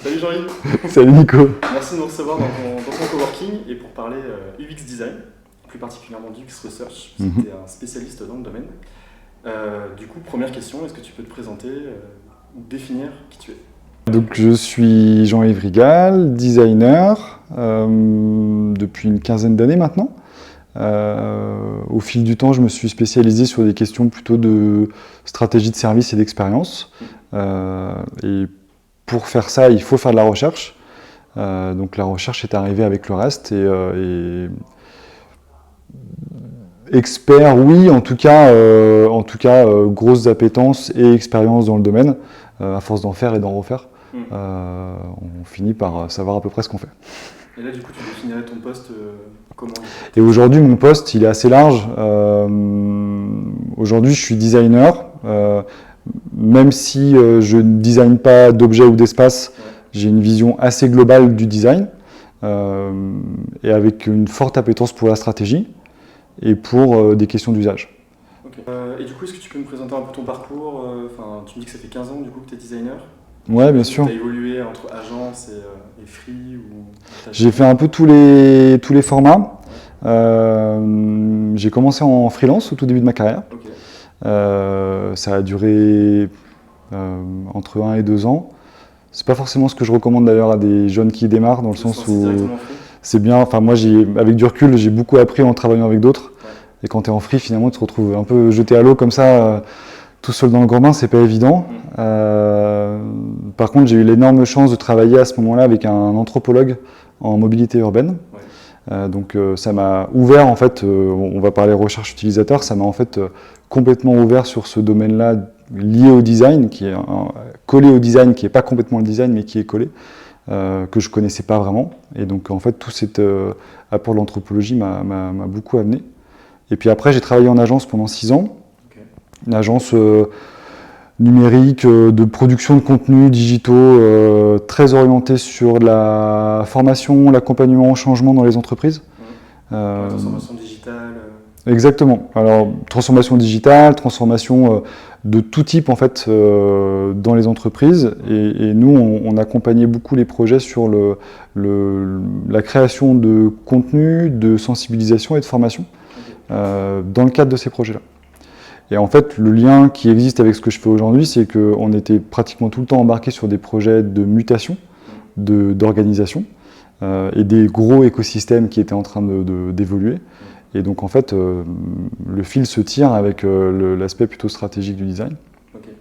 Salut Jean-Yves. Salut Nico. Merci de nous recevoir dans ton coworking et pour parler UX Design, plus particulièrement du UX Research, parce que tu es un spécialiste dans le domaine. Du coup, première question, est-ce que tu peux te présenter ou définir qui tu es? Donc, je suis Jean-Yves Rigal, designer depuis une quinzaine d'années maintenant. Au fil du temps, je me suis spécialisé sur des questions plutôt de stratégie de service et d'expérience. Et pour faire ça, il faut faire de la recherche. Donc la recherche est arrivée avec le reste. Et expert, oui, en tout cas, grosses appétences et expérience dans le domaine. À force d'en faire et d'en refaire, on finit par savoir à peu près ce qu'on fait. Et là, du coup, tu définirais ton poste comment? Et aujourd'hui, mon poste, il est assez large. Aujourd'hui, je suis designer. Même si je ne design pas d'objets ou d'espace, j'ai une vision assez globale du design et avec une forte appétence pour la stratégie et pour des questions d'usage. Okay. Et du coup, est-ce que tu peux me présenter un peu ton parcours? Tu me dis que ça fait 15 ans du coup que tu es designer. Ouais, bien sûr. Tu as évolué entre agence et free ou... J'ai fait un peu tous les formats. J'ai commencé en freelance au tout début de ma carrière. Okay. Ça a duré entre 1 et 2 ans. C'est pas forcément ce que je recommande d'ailleurs à des jeunes qui démarrent, dans le sens où c'est bien. Enfin, moi, avec du recul, j'ai beaucoup appris en travaillant avec d'autres. Ouais. Et quand tu es en free, finalement, tu te retrouves un peu jeté à l'eau comme ça, tout seul dans le grand bain, c'est pas évident. Par contre, j'ai eu l'énorme chance de travailler à ce moment-là avec un anthropologue en mobilité urbaine. Ouais. Donc ça m'a ouvert, en fait, on va parler recherche utilisateur, ça m'a en fait complètement ouvert sur ce domaine-là lié au design, qui est collé au design, qui n'est pas complètement le design, mais qui est collé, que je ne connaissais pas vraiment. Et donc en fait, tout cet apport de l'anthropologie m'a beaucoup amené. Et puis après, j'ai travaillé en agence pendant 6 ans, une agence numérique de production de contenus digitaux très orientée sur la formation, l'accompagnement au changement dans les entreprises. La transformation digitale. Exactement. Alors, transformation digitale, transformation de tout type en fait dans les entreprises. Et nous, on accompagnait beaucoup les projets sur la création de contenu, de sensibilisation et de formation dans le cadre de ces projets-là. Et en fait, le lien qui existe avec ce que je fais aujourd'hui, c'est qu'on était pratiquement tout le temps embarqué sur des projets de mutation, d'organisation, et des gros écosystèmes qui étaient en train d'évoluer. Et donc en fait, le fil se tire avec l'aspect plutôt stratégique du design. Okay.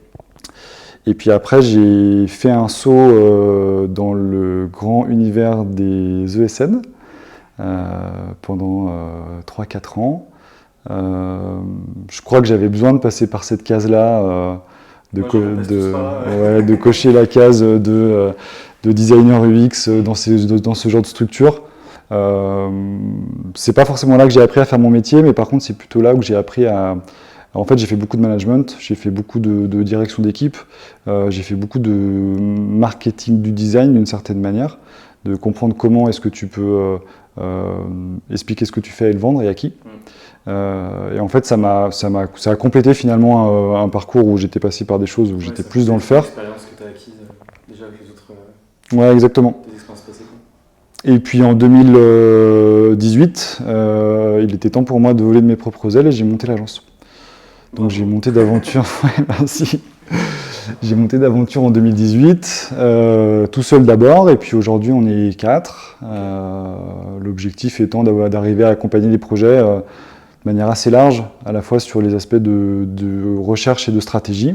Et puis après, j'ai fait un saut dans le grand univers des ESN pendant 3-4 ans. Je crois que j'avais besoin de passer par cette case-là, de cocher la case de designer UX dans ce genre de structure. C'est pas forcément là que j'ai appris à faire mon métier, mais par contre c'est plutôt là où j'ai appris à... En fait, j'ai fait beaucoup de management, j'ai fait beaucoup de direction d'équipe, j'ai fait beaucoup de marketing du design d'une certaine manière, de comprendre comment est-ce que tu peux expliquer ce que tu fais et le vendre et à qui. Et en fait, ça a complété finalement un parcours où j'étais passé par des choses où j'étais plus dans le faire. L'expérience que tu as acquise déjà avec les autres. Ouais, exactement. Tes expériences passées. Et puis en 2018, il était temps pour moi de voler de mes propres ailes et j'ai monté l'agence. Donc j'ai monté d'aventure. Ouais, merci. J'ai monté d'aventure en 2018, tout seul d'abord, et puis aujourd'hui on est 4. L'objectif étant d'arriver à accompagner les projets de manière assez large, à la fois sur les aspects de recherche et de stratégie,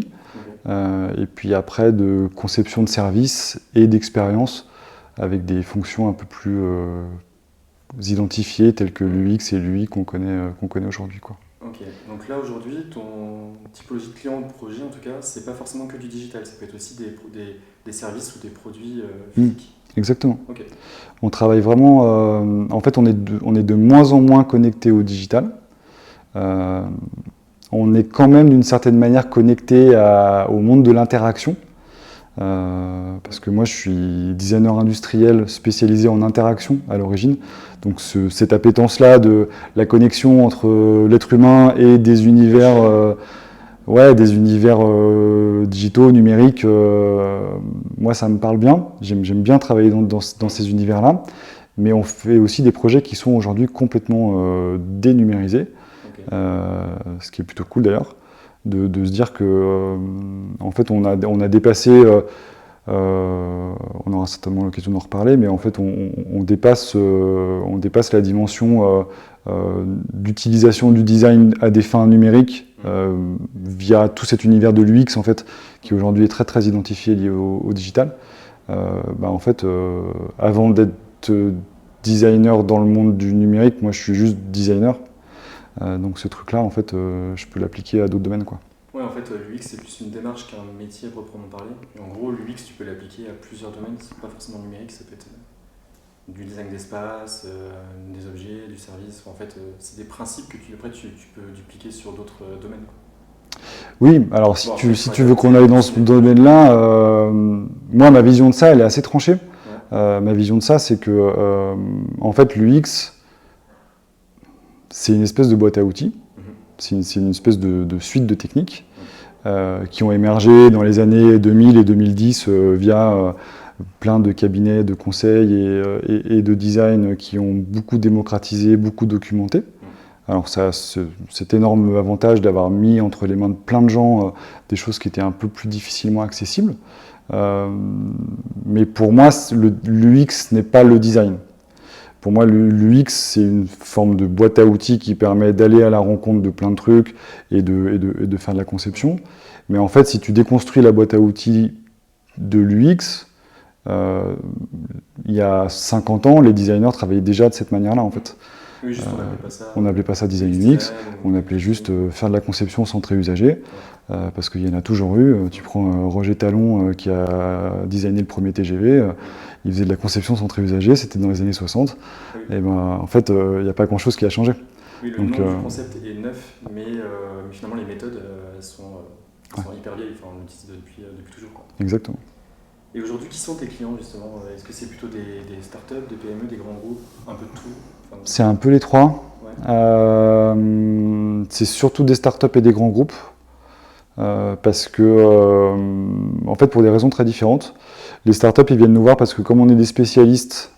et puis après de conception de services et d'expérience avec des fonctions un peu plus identifiées telles que l'UX et l'UI qu'on connaît aujourd'hui, quoi. Ok, donc là aujourd'hui, ton typologie de client, de projet en tout cas, c'est pas forcément que du digital, ça peut être aussi des services ou des produits physiques. Exactement. Okay. On travaille vraiment, en fait on est de moins en moins connecté au digital. On est quand même d'une certaine manière connecté au monde de l'interaction. Parce que moi je suis designer industriel spécialisé en interaction à l'origine, donc cette appétence-là de la connexion entre l'être humain et des univers Ouais, des univers digitaux, numériques, moi ça me parle bien. J'aime bien travailler dans ces univers-là. Mais on fait aussi des projets qui sont aujourd'hui complètement dénumérisés, ce qui est plutôt cool d'ailleurs, de se dire que en fait on a dépassé, on aura certainement l'occasion d'en reparler, mais en fait on dépasse la dimension d'utilisation du design à des fins numériques via tout cet univers de l'UX en fait, qui aujourd'hui est très très identifié lié au digital. En fait, avant d'être designer dans le monde du numérique, moi je suis juste designer. Donc ce truc-là, en fait, je peux l'appliquer à d'autres domaines, quoi. Ouais, en fait, l'UX c'est plus une démarche qu'un métier proprement parlé. Et en gros, l'UX tu peux l'appliquer à plusieurs domaines, c'est pas forcément numérique, ça peut être du design d'espace, des objets, du service. En fait, c'est des principes que tu peux dupliquer sur d'autres domaines, quoi. Oui, alors si tu veux qu'on aille dans ce domaine-là, moi ma vision de ça, elle est assez tranchée. Ma vision de ça, c'est que en fait l'UX, c'est une espèce de boîte à outils, c'est une espèce de suite de techniques qui ont émergé dans les années 2000 et 2010 via plein de cabinets de conseil et de design qui ont beaucoup démocratisé, beaucoup documenté. Alors ça, cet énorme avantage d'avoir mis entre les mains de plein de gens des choses qui étaient un peu plus difficilement accessibles. Mais pour moi, l'UX n'est pas le design. Pour moi, l'UX, c'est une forme de boîte à outils qui permet d'aller à la rencontre de plein de trucs et de faire de la conception. Mais en fait, si tu déconstruis la boîte à outils de l'UX, il y a 50 ans, les designers travaillaient déjà de cette manière-là, en fait. Oui, juste, on n'appelait pas ça design UX, on appelait juste faire de la conception centrée usager, parce qu'il y en a toujours eu. Tu prends Roger Talon qui a designé le premier TGV, il faisait de la conception centrée usager, c'était dans les années 60, oui. Et en fait, il n'y a pas grand-chose qui a changé. Oui, le nom du concept est neuf, mais finalement les méthodes sont hyper vieilles, enfin, on l'utilise depuis toujours, quoi. Exactement. Et aujourd'hui, qui sont tes clients justement? Est-ce que c'est plutôt des startups, des PME, des grands groupes, un peu de tout? C'est un peu les trois. Ouais. C'est surtout des startups et des grands groupes, parce que, en fait, pour des raisons très différentes. Les startups, ils viennent nous voir parce que comme on est des spécialistes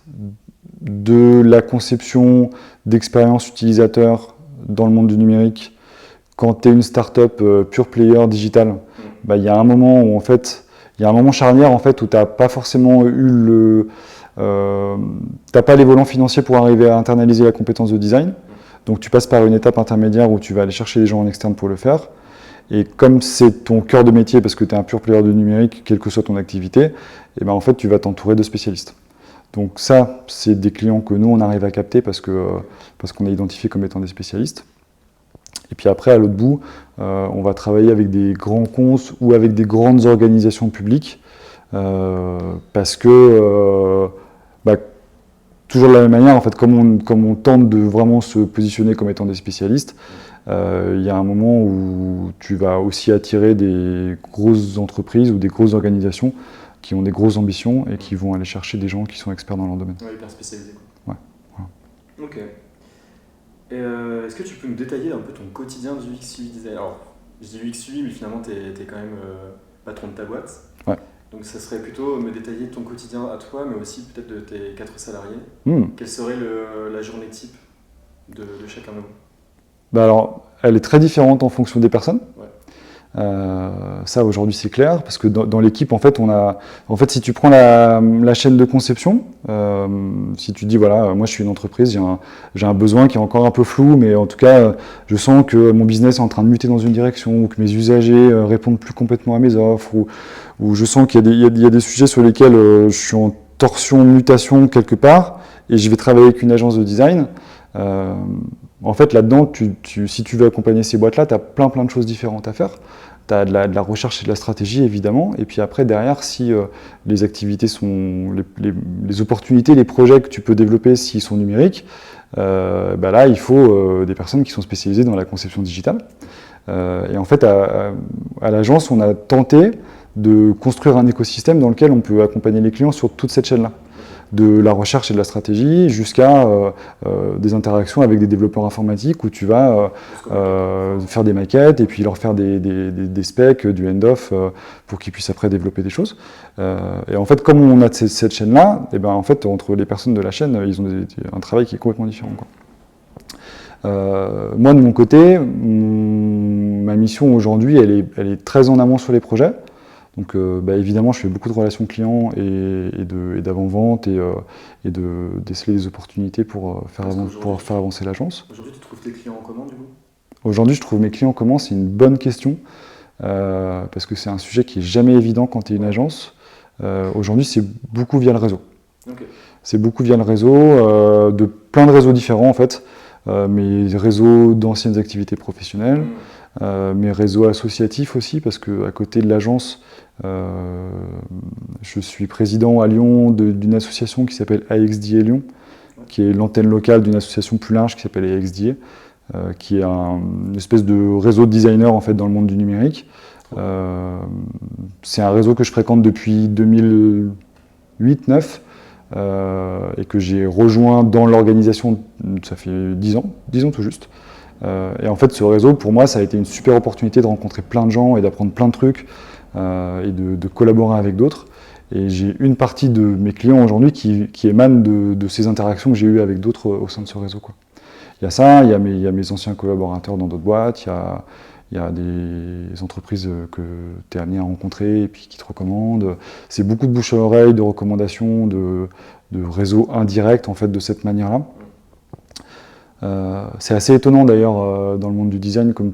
de la conception d'expériences utilisateurs dans le monde du numérique, quand tu es une startup pure player digital, il y a un moment où en fait, il y a un moment charnière en fait où tu n'as pas forcément eu t'as pas les volants financiers pour arriver à internaliser la compétence de design. Donc tu passes par une étape intermédiaire où tu vas aller chercher des gens en externe pour le faire. Et comme c'est ton cœur de métier, parce que tu es un pur player de numérique, quelle que soit ton activité, et en fait tu vas t'entourer de spécialistes. Donc ça, c'est des clients que nous on arrive à capter parce qu'on a identifié comme étant des spécialistes. Et puis après, à l'autre bout, on va travailler avec des grands comptes ou avec des grandes organisations publiques, parce que toujours de la même manière, en fait, comme on tente de vraiment se positionner comme étant des spécialistes, il y a un moment où tu vas aussi attirer des grosses entreprises ou des grosses organisations qui ont des grosses ambitions et qui vont aller chercher des gens qui sont experts dans leur domaine. Ouais, hyper spécialisés, quoi. Ouais. Voilà. Ok. Et est-ce que tu peux nous détailler un peu ton quotidien du UX/UI design? Alors, je dis UX/UI, mais finalement, tu es quand même patron de ta boîte. Ouais. Donc ça serait plutôt me détailler ton quotidien à toi, mais aussi peut-être de tes 4 salariés. Quelle serait la journée type de chacun de vous? Alors, elle est très différente en fonction des personnes. Ouais. Ça aujourd'hui c'est clair, parce que dans l'équipe en fait si tu prends la chaîne de conception, si tu dis voilà, moi je suis une entreprise, j'ai un besoin qui est encore un peu flou, mais en tout cas je sens que mon business est en train de muter dans une direction, ou que mes usagers répondent plus complètement à mes offres, ou je sens qu'il y a des sujets sur lesquels je suis en torsion, mutation quelque part, et je vais travailler avec une agence de design. En fait, là-dedans, si tu veux accompagner ces boîtes-là, tu as plein de choses différentes à faire. Tu as de la recherche et de la stratégie, évidemment. Et puis après, derrière, si les activités sont... les opportunités, les projets que tu peux développer, s'ils sont numériques, là, il faut des personnes qui sont spécialisées dans la conception digitale. Et en fait, à l'agence, on a tenté de construire un écosystème dans lequel on peut accompagner les clients sur toute cette chaîne-là. de la recherche et de la stratégie jusqu'à des interactions avec des développeurs informatiques où tu vas faire des maquettes et puis leur faire des specs, du end-off pour qu'ils puissent après développer des choses. Et en fait, comme on a cette chaîne-là, et ben, en fait, entre les personnes de la chaîne, ils ont un travail qui est complètement différent, quoi. Moi, de mon côté, ma mission aujourd'hui, elle est très en amont sur les projets. Donc, évidemment, je fais beaucoup de relations clients et d'avant-vente et de déceler des opportunités pour pouvoir faire avancer l'agence. Aujourd'hui, tu trouves tes clients comment, du coup? Aujourd'hui, je trouve mes clients comment? C'est une bonne question, parce que c'est un sujet qui est jamais évident quand tu es une agence. Aujourd'hui, c'est beaucoup via le réseau. Okay. C'est beaucoup via le réseau, de plein de réseaux différents, en fait. Mes réseaux d'anciennes activités professionnelles, mes réseaux associatifs aussi, parce qu'à côté de l'agence, je suis président à Lyon d'une association qui s'appelle AXDA Lyon, qui est l'antenne locale d'une association plus large qui s'appelle AXDA, qui est une espèce de réseau de designers en fait, dans le monde du numérique. C'est un réseau que je fréquente depuis 2008-2009. Et que j'ai rejoint dans l'organisation, ça fait 10 ans tout juste. Et en fait, ce réseau, pour moi, ça a été une super opportunité de rencontrer plein de gens et d'apprendre plein de trucs et de collaborer avec d'autres. Et j'ai une partie de mes clients aujourd'hui qui émanent de ces interactions que j'ai eues avec d'autres au sein de ce réseau, quoi. Il y a ça, il y a mes anciens collaborateurs dans d'autres boîtes, il y a des entreprises que tu es amené à rencontrer et puis qui te recommandent. C'est beaucoup de bouche à oreille, de recommandations, de réseaux indirects en fait, de cette manière-là. C'est assez étonnant d'ailleurs dans le monde du design, comme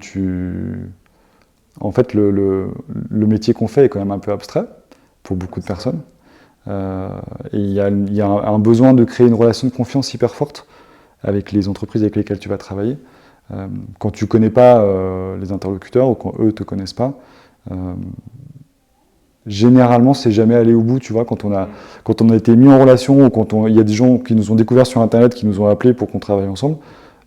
en fait, le métier qu'on fait est quand même un peu abstrait pour beaucoup de personnes. Et il y a un besoin de créer une relation de confiance hyper forte avec les entreprises avec lesquelles tu vas travailler. Quand tu ne connais pas les interlocuteurs ou quand eux ne te connaissent pas, généralement, c'est jamais allé au bout, tu vois, quand on a été mis en relation ou quand il y a des gens qui nous ont découvert sur Internet, qui nous ont appelés pour qu'on travaille ensemble,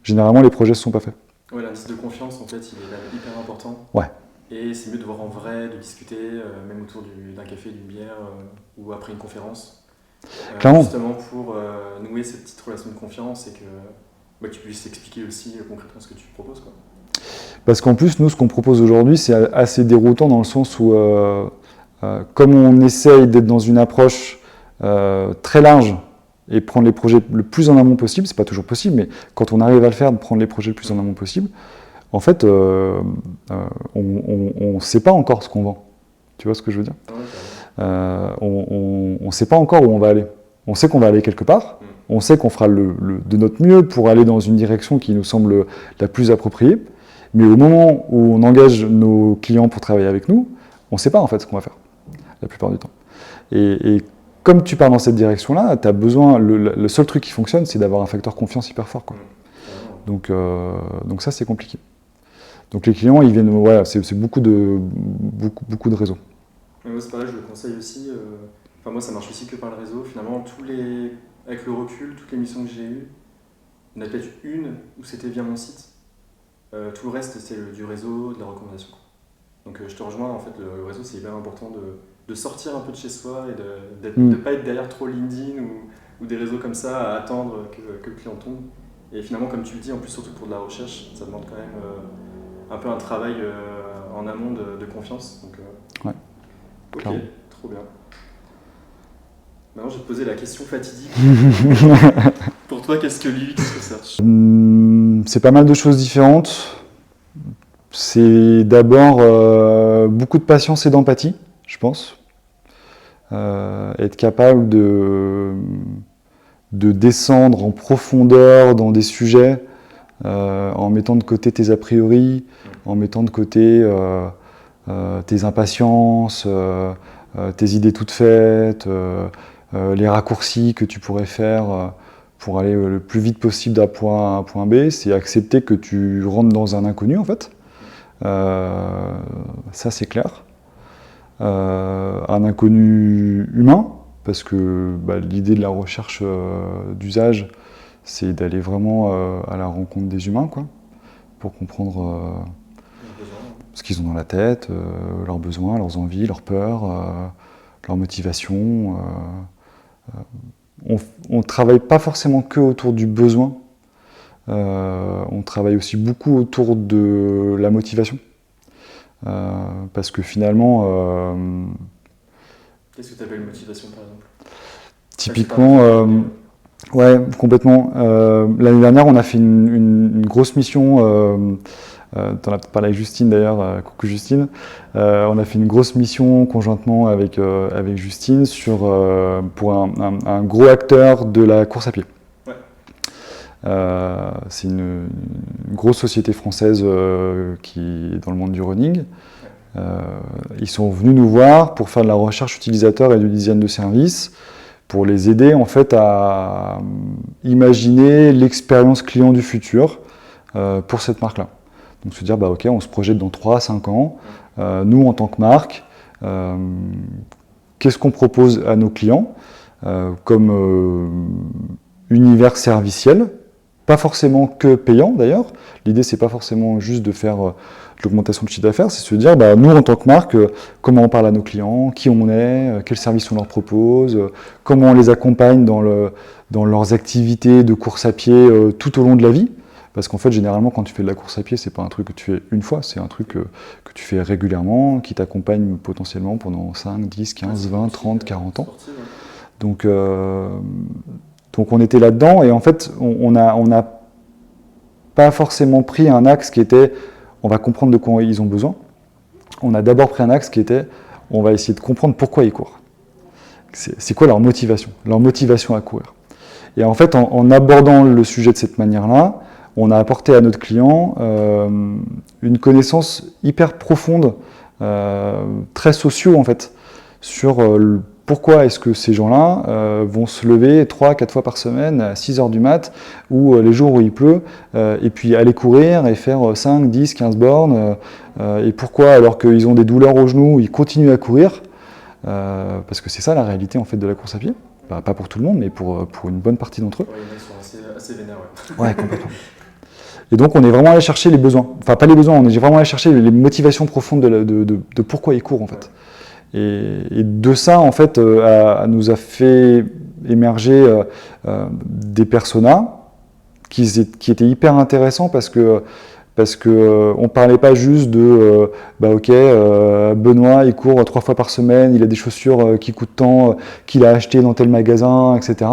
généralement, les projets ne se sont pas faits. Ouais, l'indice de confiance, en fait, il est hyper important. Ouais. Et c'est mieux de voir en vrai, de discuter, même autour d'un café, d'une bière ou après une conférence. Clairement. Justement pour nouer cette petite relation de confiance et que tu puisses expliquer aussi concrètement ce que tu proposes, quoi. Parce qu'en plus, nous, ce qu'on propose aujourd'hui, c'est assez déroutant dans le sens où, comme on essaye d'être dans une approche très large et prendre les projets le plus en amont possible, c'est pas toujours possible, mais quand on arrive à le faire, de prendre les projets le plus en amont possible, en fait, on ne sait pas encore ce qu'on vend. Tu vois ce que je veux dire ? On ne sait pas encore où on va aller. On sait qu'on va aller quelque part, on sait qu'on fera de notre mieux pour aller dans une direction qui nous semble la plus appropriée, mais au moment où on engage nos clients pour travailler avec nous, on ne sait pas en fait ce qu'on va faire, la plupart du temps. Et comme tu pars dans cette direction-là, tu as besoin, le seul truc qui fonctionne, c'est d'avoir un facteur confiance hyper fort, quoi. Donc ça, c'est compliqué. Donc les clients, ils viennent, voilà, c'est beaucoup de réseaux. Ouais, c'est pareil, je le conseille aussi. Enfin, moi, ça marche aussi que par le réseau. Finalement, avec le recul, toutes les missions que j'ai eues, il y en a peut-être une où c'était via mon site. Tout le reste, c'est du réseau, de la recommandation. Donc je te rejoins, en fait, le réseau, c'est hyper important de sortir un peu de chez soi et de ne pas être derrière trop LinkedIn ou des réseaux comme ça à attendre que le client tombe. Et finalement, comme tu le dis, en plus, surtout pour de la recherche, ça demande quand même un peu un travail en amont de confiance. Donc, ouais. Ok, clairement. Trop bien. Maintenant, je vais te poser la question fatidique. Pour toi, qu'est-ce que l'UX Research ? C'est pas mal de choses différentes. C'est d'abord beaucoup de patience et d'empathie, je pense. Être capable de descendre en profondeur dans des sujets en mettant de côté tes a priori, en mettant de côté tes impatiences, tes idées toutes faites, les raccourcis que tu pourrais faire pour aller le plus vite possible d'un point A à un point B. C'est accepter que tu rentres dans un inconnu, en fait. Ça, c'est clair. Un inconnu humain, parce que l'idée de la recherche d'usage, c'est d'aller vraiment à la rencontre des humains, quoi, pour comprendre ce qu'ils ont dans la tête, leurs besoins, leurs envies, leurs peurs, leurs motivations. on travaille pas forcément que autour du besoin, on travaille aussi beaucoup autour de la motivation. Parce que finalement... Qu'est-ce que tu appelles motivation par exemple? Typiquement, ouais, complètement. L'année dernière, on a fait une grosse mission, tu en as parlé avec Justine d'ailleurs, coucou Justine. On a fait une grosse mission conjointement avec Justine pour un gros acteur de la course à pied. Ouais. C'est une grosse société française qui est dans le monde du running. Ils sont venus nous voir pour faire de la recherche utilisateur et du design de service, pour les aider en fait à imaginer l'expérience client du futur pour cette marque-là. Donc se dire, bah, ok, on se projette dans 3 à 5 ans, nous en tant que marque, qu'est-ce qu'on propose à nos clients comme univers serviciel, pas forcément que payant d'ailleurs. L'idée, c'est pas forcément juste de faire de l'augmentation de chiffre d'affaires, c'est se dire, bah, nous en tant que marque, comment on parle à nos clients, qui on est, quels services on leur propose, comment on les accompagne dans leurs activités de course à pied tout au long de la vie. Parce qu'en fait, généralement, quand tu fais de la course à pied, c'est pas un truc que tu fais une fois, c'est un truc que tu fais régulièrement, qui t'accompagne potentiellement pendant 5, 10, 15, 20, 30, 40 ans. Donc on était là-dedans, et en fait, on n'a pas forcément pris un axe qui était on va comprendre de quoi ils ont besoin. On a d'abord pris un axe qui était on va essayer de comprendre pourquoi ils courent. C'est quoi leur motivation à courir. Et en fait, en abordant le sujet de cette manière-là, on a apporté à notre client une connaissance hyper profonde, très sociaux en fait, sur pourquoi est-ce que ces gens-là vont se lever 3-4 fois par semaine à 6 h du mat ou les jours où il pleut et puis aller courir et faire 5, 10, 15 bornes et pourquoi alors qu'ils ont des douleurs aux genoux, ils continuent à courir parce que c'est ça la réalité en fait de la course à pied. Pas pour tout le monde, mais pour une bonne partie d'entre eux. Ouais, ils sont assez vénères, ouais, complètement. Et donc on est vraiment allé chercher les besoins, enfin pas les besoins, on est vraiment allé chercher les motivations profondes de pourquoi ils courent en fait. Et de ça en fait nous a fait émerger des personas qui étaient hyper intéressants parce que on parlait pas juste de Benoît il court 3 fois par semaine, il a des chaussures qui coûtent tant, qu'il a acheté dans tel magasin, etc.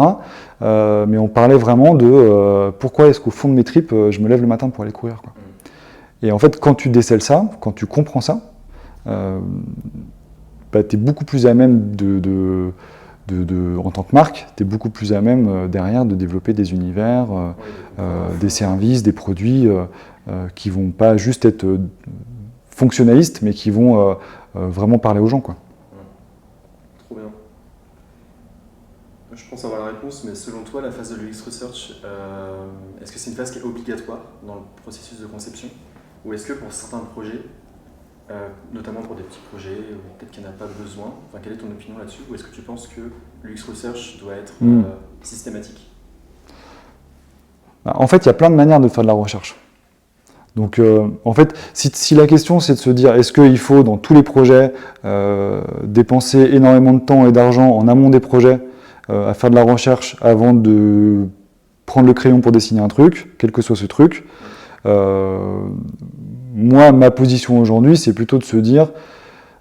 Mais on parlait vraiment de pourquoi est-ce qu'au fond de mes tripes je me lève le matin pour aller courir, quoi. Et en fait quand tu décèles ça, quand tu comprends ça, tu es beaucoup plus à même en tant que marque, tu es beaucoup plus à même derrière de développer des univers, des services, des produits qui vont pas juste être fonctionnalistes, mais qui vont vraiment parler aux gens, quoi. Trop bien. Je pense avoir la réponse, mais selon toi, la phase de l'UX Research, est-ce que c'est une phase qui est obligatoire dans le processus de conception? Ou est-ce que pour certains projets, notamment pour des petits projets, peut-être qu'il n'y en a pas besoin, enfin, quelle est ton opinion là-dessus? Ou est-ce que tu penses que l'UX Research doit être systématique? En fait, il y a plein de manières de faire de la recherche. Donc, en fait, si la question c'est de se dire est-ce qu'il faut dans tous les projets dépenser énormément de temps et d'argent en amont des projets à faire de la recherche avant de prendre le crayon pour dessiner un truc, quel que soit ce truc, moi, ma position aujourd'hui, c'est plutôt de se dire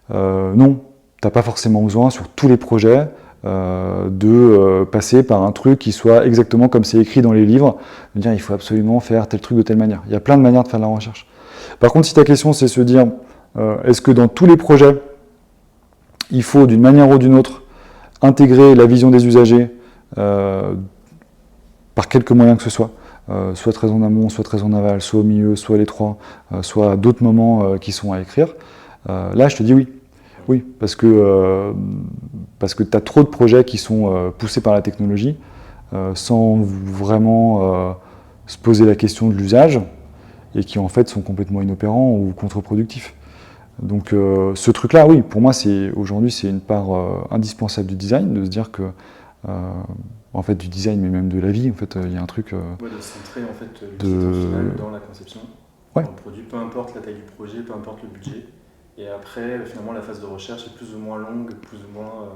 non, tu n'as pas forcément besoin sur tous les projets de passer par un truc qui soit exactement comme c'est écrit dans les livres, de dire il faut absolument faire tel truc de telle manière. Il y a plein de manières de faire de la recherche. Par contre, si ta question c'est se dire est-ce que dans tous les projets, il faut d'une manière ou d'une autre intégrer la vision des usagers par quelque moyen que ce soit, soit très en amont, soit très en aval, soit au milieu, soit les trois, soit à d'autres moments qui sont à écrire, là je te dis oui. Oui, parce que tu as trop de projets qui sont poussés par la technologie sans vraiment se poser la question de l'usage et qui en fait sont complètement inopérants ou contre-productifs. Donc ce truc-là, oui, pour moi, aujourd'hui, c'est une part indispensable du design, de se dire que, en fait, du design, mais même de la vie, en fait, il y a un truc... de centrer en fait l'utilisateur final dans la conception, ouais. Dans le produit, peu importe la taille du projet, peu importe le budget. Et après, finalement, la phase de recherche est plus ou moins longue, plus ou moins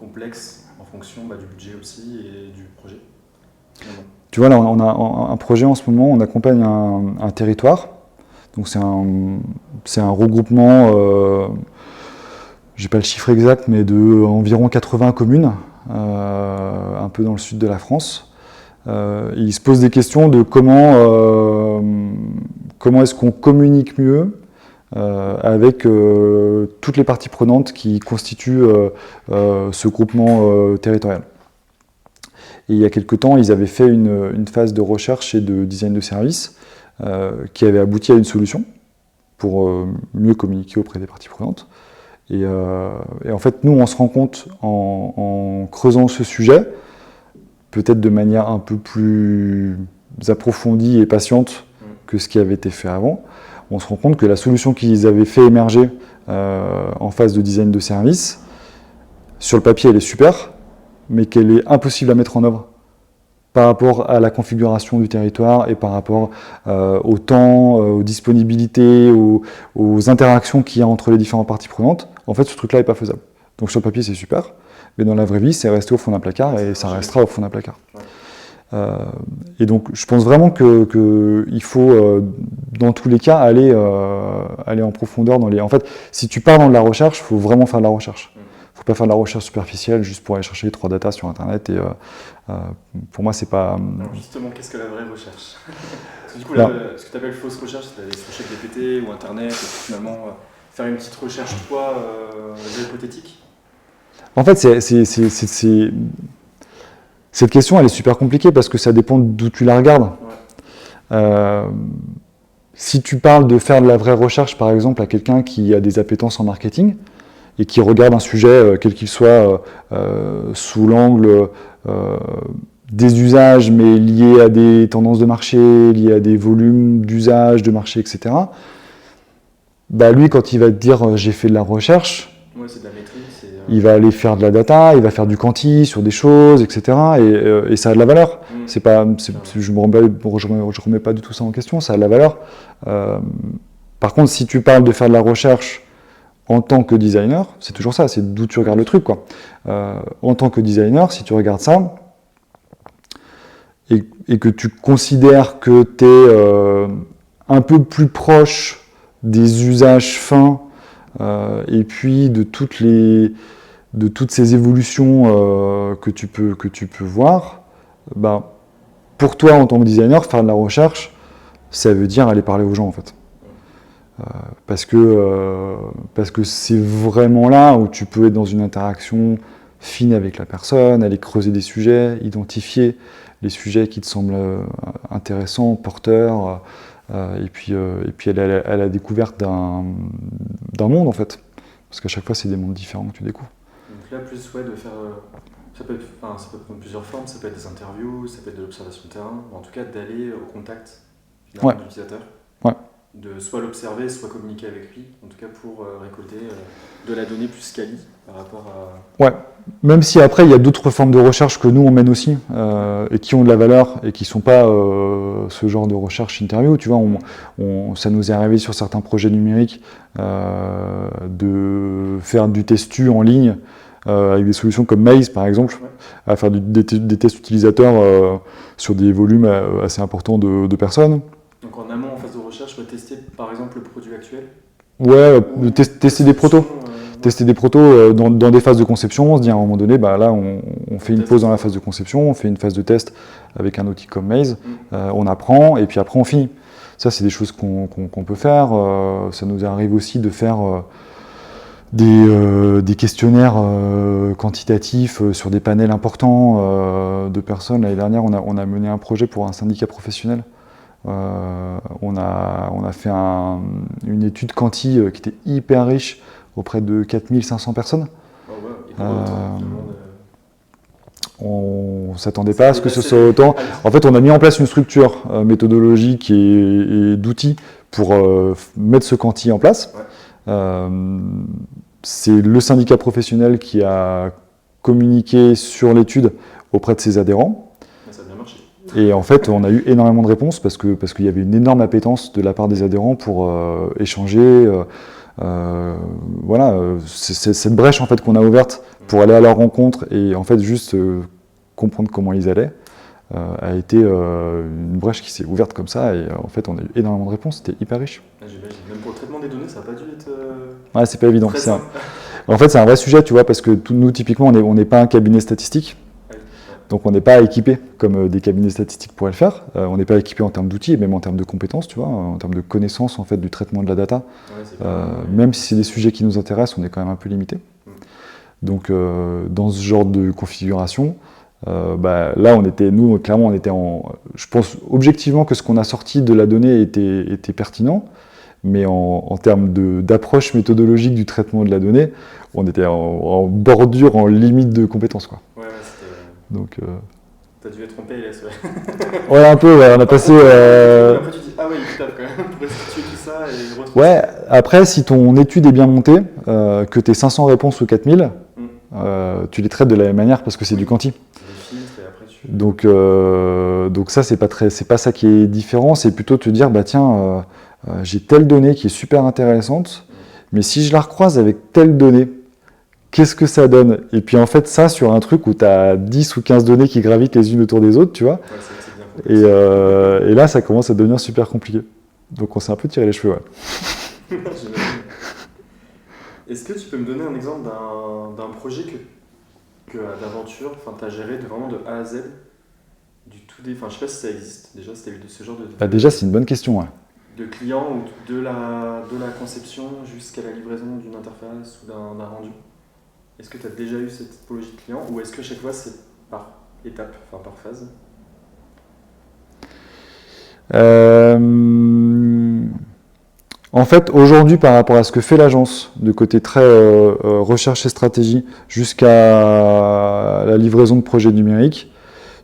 complexe en fonction du budget aussi et du projet. Tu vois, là, on a un projet en ce moment, on accompagne un territoire. Donc c'est un regroupement, je n'ai pas le chiffre exact, mais de environ 80 communes, un peu dans le sud de la France. Il se pose des questions de comment est-ce qu'on communique mieux avec toutes les parties prenantes qui constituent ce groupement territorial. Et il y a quelque temps, ils avaient fait une phase de recherche et de design de service qui avait abouti à une solution pour mieux communiquer auprès des parties prenantes. Et en fait, nous, on se rend compte en creusant ce sujet, peut-être de manière un peu plus approfondie et patiente que ce qui avait été fait avant, on se rend compte que la solution qu'ils avaient fait émerger en phase de design de service, sur le papier, elle est super, mais qu'elle est impossible à mettre en œuvre par rapport à la configuration du territoire et par rapport au temps, aux disponibilités, aux interactions qu'il y a entre les différentes parties prenantes. En fait, ce truc-là n'est pas faisable. Donc sur le papier, c'est super, mais dans la vraie vie, c'est resté au fond d'un placard et ça restera au fond d'un placard. Et donc, je pense vraiment qu'il faut, dans tous les cas, aller en profondeur dans les... En fait, si tu pars dans de la recherche, il faut vraiment faire de la recherche. Il ne faut pas faire de la recherche superficielle juste pour aller chercher 3 datas sur Internet. Et pour moi, c'est pas... Alors justement, qu'est-ce que la vraie recherche? Parce que du coup, là, ce que tu appelles fausse recherche, c'est d'aller sur ChatGPT ou Internet et finalement faire une petite recherche, toi, hypothétique. En fait, cette question, elle est super compliquée parce que ça dépend d'où tu la regardes. Ouais. Si tu parles de faire de la vraie recherche, par exemple, à quelqu'un qui a des appétences en marketing et qui regarde un sujet, quel qu'il soit, sous l'angle des usages, mais liés à des tendances de marché, liés à des volumes d'usage, de marché, etc., lui, quand il va te dire « j'ai fait de la recherche », ouais, c'est de la maîtrise. Il va aller faire de la data, il va faire du quanti sur des choses, etc. Et ça a de la valeur. Je ne remets pas du tout ça en question, ça a de la valeur. Par contre, si tu parles de faire de la recherche en tant que designer, c'est toujours ça, c'est d'où tu regardes le truc, quoi. En tant que designer, si tu regardes ça, et que tu considères que tu es un peu plus proche des usages fins, et puis de toutes ces évolutions que tu peux voir, pour toi en tant que designer, faire de la recherche, ça veut dire aller parler aux gens en fait. Parce que c'est vraiment là où tu peux être dans une interaction fine avec la personne, aller creuser des sujets, identifier les sujets qui te semblent intéressants, porteurs, et puis aller à la découverte d'un monde en fait. Parce qu'à chaque fois, c'est des mondes différents que tu découvres. Donc là, plus de faire... ça peut prendre plusieurs formes, ça peut être des interviews, ça peut être de l'observation de terrain, en tout cas d'aller au contact de l'utilisateur. Ouais. De soit l'observer, soit communiquer avec lui, en tout cas pour récolter de la donnée plus quali par rapport à... Ouais, même si après il y a d'autres formes de recherche que nous on mène aussi, et qui ont de la valeur et qui ne sont pas ce genre de recherche interview, tu vois, ça nous est arrivé sur certains projets numériques de faire du testu en ligne avec des solutions comme Maze par exemple, à faire des tests utilisateurs sur des volumes assez importants de personnes. Donc en amont, en phase de recherche, tester par exemple le produit actuel. Ouais, tester des protos. Tester des protos dans des phases de conception. On se dit à un moment donné, là on fait une pause dans la phase de conception, on fait une phase de test avec un outil comme Maze, on apprend et puis après on finit. Ça c'est des choses qu'on peut faire. Ça nous arrive aussi de faire des questionnaires quantitatifs sur des panels importants de personnes. L'année dernière, on a mené un projet pour un syndicat professionnel. On a fait une étude quanti qui était hyper riche auprès de 4500 personnes. On ne s'attendait pas à ce que ce soit autant. En fait, on a mis en place une structure méthodologique et d'outils pour mettre ce quanti en place. C'est le syndicat professionnel qui a communiqué sur l'étude auprès de ses adhérents. Ça a bien marché. Et en fait, on a eu énormément de réponses parce qu'il y avait une énorme appétence de la part des adhérents pour échanger, Voilà, c'est cette brèche en fait qu'on a ouverte pour aller à leur rencontre et en fait juste comprendre comment ils allaient a été une brèche qui s'est ouverte comme ça et en fait on a eu énormément de réponses, c'était hyper riche. J'imagine, même pour le traitement des données, ça n'a pas dû être ouais, c'est pas évident. très simple. En fait c'est un vrai sujet, tu vois, parce que nous typiquement on n'est pas un cabinet statistique. Donc on n'est pas équipé comme des cabinets statistiques pourraient le faire. On n'est pas équipé en termes d'outils et même en termes de compétences, tu vois, en termes de connaissances en fait du traitement de la data. Ouais, même si c'est des sujets qui nous intéressent, on est quand même un peu limité. Donc dans ce genre de configuration, là nous clairement on était je pense objectivement que ce qu'on a sorti de la donnée était pertinent, mais en termes d'approche méthodologique du traitement de la donnée, on était en bordure, en limite de compétences, quoi. Ouais, donc t'as dû être en PLS, ouais, un peu, ouais, on a passé... Après tu dis, ah ouais, il tape quand même, pour restituer tout ça et retrouver... Ouais, après, si ton étude est bien montée, que tu aies 500 réponses ou 4000, tu les traites de la même manière parce que c'est du quanti. Donc ça, c'est pas ça qui est différent, c'est plutôt te dire, bah tiens, j'ai telle donnée qui est super intéressante, mais si je la recroise avec telle donnée, qu'est-ce que ça donne? Et puis en fait, ça, sur un truc où tu as 10 ou 15 données qui gravitent les unes autour des autres, tu vois, et là, ça commence à devenir super compliqué. Donc on s'est un peu tiré les cheveux, ouais. Est-ce que tu peux me donner un exemple d'un projet d'aventure, tu as géré vraiment de A à Z, du tout des... Enfin, je sais pas si ça existe déjà, si tu as eu ce genre de... Bah déjà, c'est une bonne question, ouais. De clients ou de la conception jusqu'à la livraison d'une interface ou d'un rendu. Est-ce que tu as déjà eu cette typologie de client ou est-ce que chaque fois c'est par étape, enfin par phase? En fait, aujourd'hui, par rapport à ce que fait l'agence, de côté très recherche et stratégie, jusqu'à la livraison de projets numériques,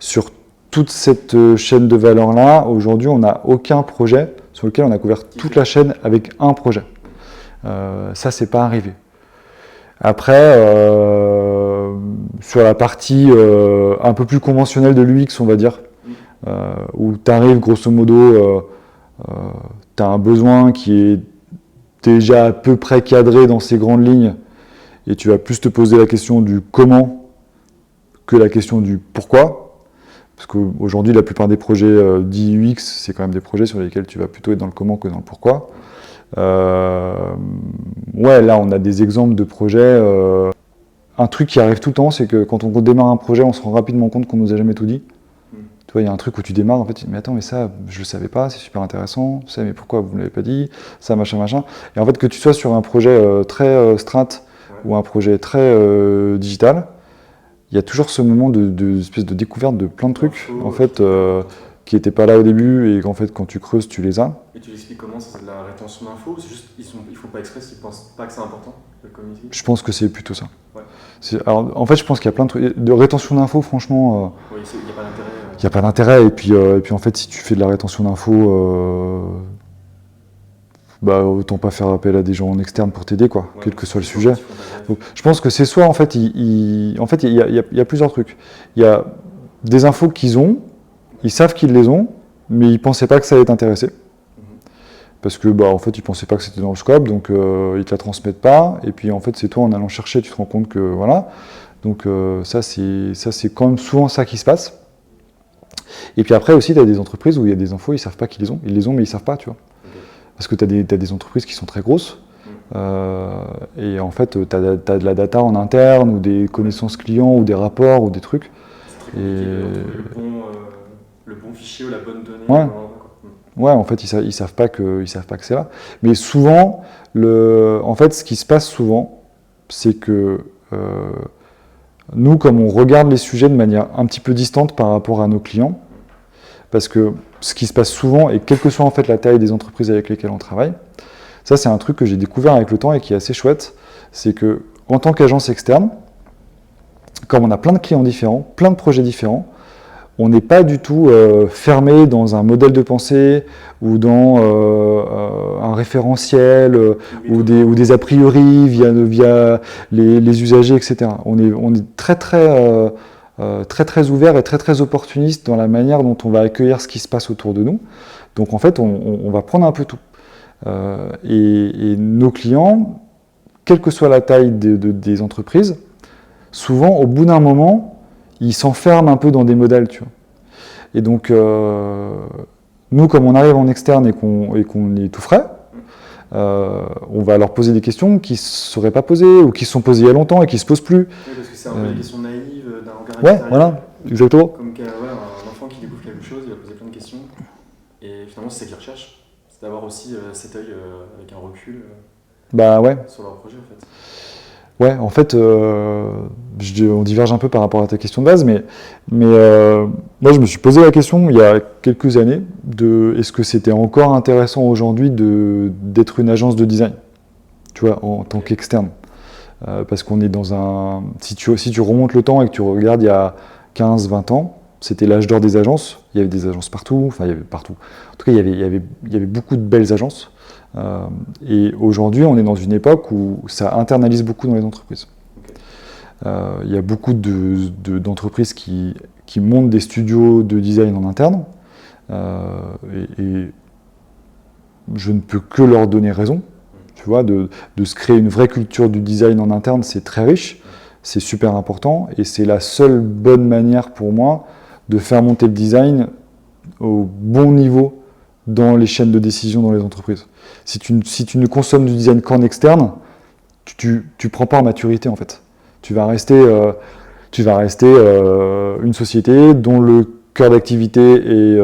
sur toute cette chaîne de valeur-là, aujourd'hui, on n'a aucun projet sur lequel on a couvert toute la chaîne avec un projet. Ça, c'est pas arrivé. Après, sur la partie un peu plus conventionnelle de l'UX, on va dire, où tu arrives grosso modo, tu as un besoin qui est déjà à peu près cadré dans ses grandes lignes, et tu vas plus te poser la question du comment que la question du pourquoi. Parce qu'aujourd'hui, la plupart des projets dits UX, c'est quand même des projets sur lesquels tu vas plutôt être dans le comment que dans le pourquoi. Ouais, là, on a des exemples de projets. Un truc qui arrive tout le temps, c'est que quand on démarre un projet, on se rend rapidement compte qu'on nous a jamais tout dit. Tu vois, il y a un truc où tu démarres, en fait, tu dis, mais attends, mais ça, je le savais pas, c'est super intéressant. Ça, mais pourquoi vous me l'avez pas dit? Ça, machin, machin. Et en fait, que tu sois sur un projet très strat ou un projet très digital, il y a toujours ce moment espèce de découverte de plein de trucs, en fait, qui n'étaient pas là au début et qu'en fait, quand tu creuses, tu les as. Et tu expliques comment c'est de la rétention d'infos? C'est juste, ils font pas exprès, ils pensent pas que c'est important de communiquer? Je pense que c'est plutôt ça. Ouais. Alors, en fait, je pense qu'il y a plein de trucs. De rétention d'infos, franchement, oui, il n'y a pas d'intérêt. Il n'y a pas d'intérêt. Et puis, en fait, si tu fais de la rétention d'infos, autant pas faire appel à des gens en externe pour t'aider, quoi, quel que soit le sujet. Donc, je pense que c'est soit, en fait, il y a plusieurs trucs. Il y a des infos qu'ils ont, ils savent qu'ils les ont, mais ils ne pensaient pas que ça allait t'intéresser. Parce que, en fait, ils ne pensaient pas que c'était dans le scope, donc ils ne te la transmettent pas. Et puis, en fait, c'est toi, en allant chercher, tu te rends compte que, voilà. Donc, ça, c'est quand même souvent ça qui se passe. Et puis après aussi, tu as des entreprises où il y a des infos, ils ne savent pas qu'ils les ont. Ils les ont, mais ils ne savent pas, tu vois. Parce que tu as des entreprises qui sont très grosses. Et en fait, tu as de la data en interne, ou des connaissances clients, ou des rapports, ou des trucs. Le bon fichier ou la bonne donnée. Ouais. Ouais, en fait, ils savent pas que c'est là. Mais souvent, en fait, ce qui se passe souvent, c'est que nous, comme on regarde les sujets de manière un petit peu distante par rapport à nos clients, parce que ce qui se passe souvent, et quelle que soit en fait la taille des entreprises avec lesquelles on travaille, ça c'est un truc que j'ai découvert avec le temps et qui est assez chouette, c'est que en tant qu'agence externe, comme on a plein de clients différents, plein de projets différents, on n'est pas du tout fermé dans un modèle de pensée ou dans un référentiel ou des a priori via les usagers, etc. On est très ouvert et très opportuniste dans la manière dont on va accueillir ce qui se passe autour de nous. Donc en fait, on va prendre un peu tout. Et nos clients, quelle que soit la taille des entreprises, souvent, au bout d'un moment, ils s'enferment un peu dans des modèles, tu vois. Et donc, nous, comme on arrive en externe et qu'on est tout frais, on va leur poser des questions qui ne seraient pas posées ou qui se sont posées il y a longtemps et qui ne se posent plus. Oui, parce que c'est un peu des questions naïves d'un regard extérieur. Ouais, voilà, exactement. Comme un enfant qui découvre quelque chose, il va poser plein de questions. Et finalement, c'est ça qu'il recherche. C'est d'avoir aussi cet œil avec un recul sur leur projet, en fait. Ouais, en fait, on diverge un peu par rapport à ta question de base, mais moi, je me suis posé la question il y a quelques années de est-ce que c'était encore intéressant aujourd'hui d'être une agence de design, tu vois, en tant qu'externe. Parce qu'on est dans un... Si tu remontes le temps et que tu regardes il y a 15-20 ans, c'était l'âge d'or des agences. Il y avait des agences partout, enfin, il y avait partout. En tout cas, il y avait beaucoup de belles agences. Et aujourd'hui, on est dans une époque où ça internalise beaucoup dans les entreprises. Il y a beaucoup d'entreprises qui montent des studios de design en interne. Et je ne peux que leur donner raison. Tu vois, de se créer une vraie culture du design en interne, c'est très riche, c'est super important. Et c'est la seule bonne manière pour moi de faire monter le design au bon niveau dans les chaînes de décision dans les entreprises. Si tu ne consommes du design qu'en externe, tu prends pas en maturité en fait. Tu vas rester une société dont le cœur d'activité est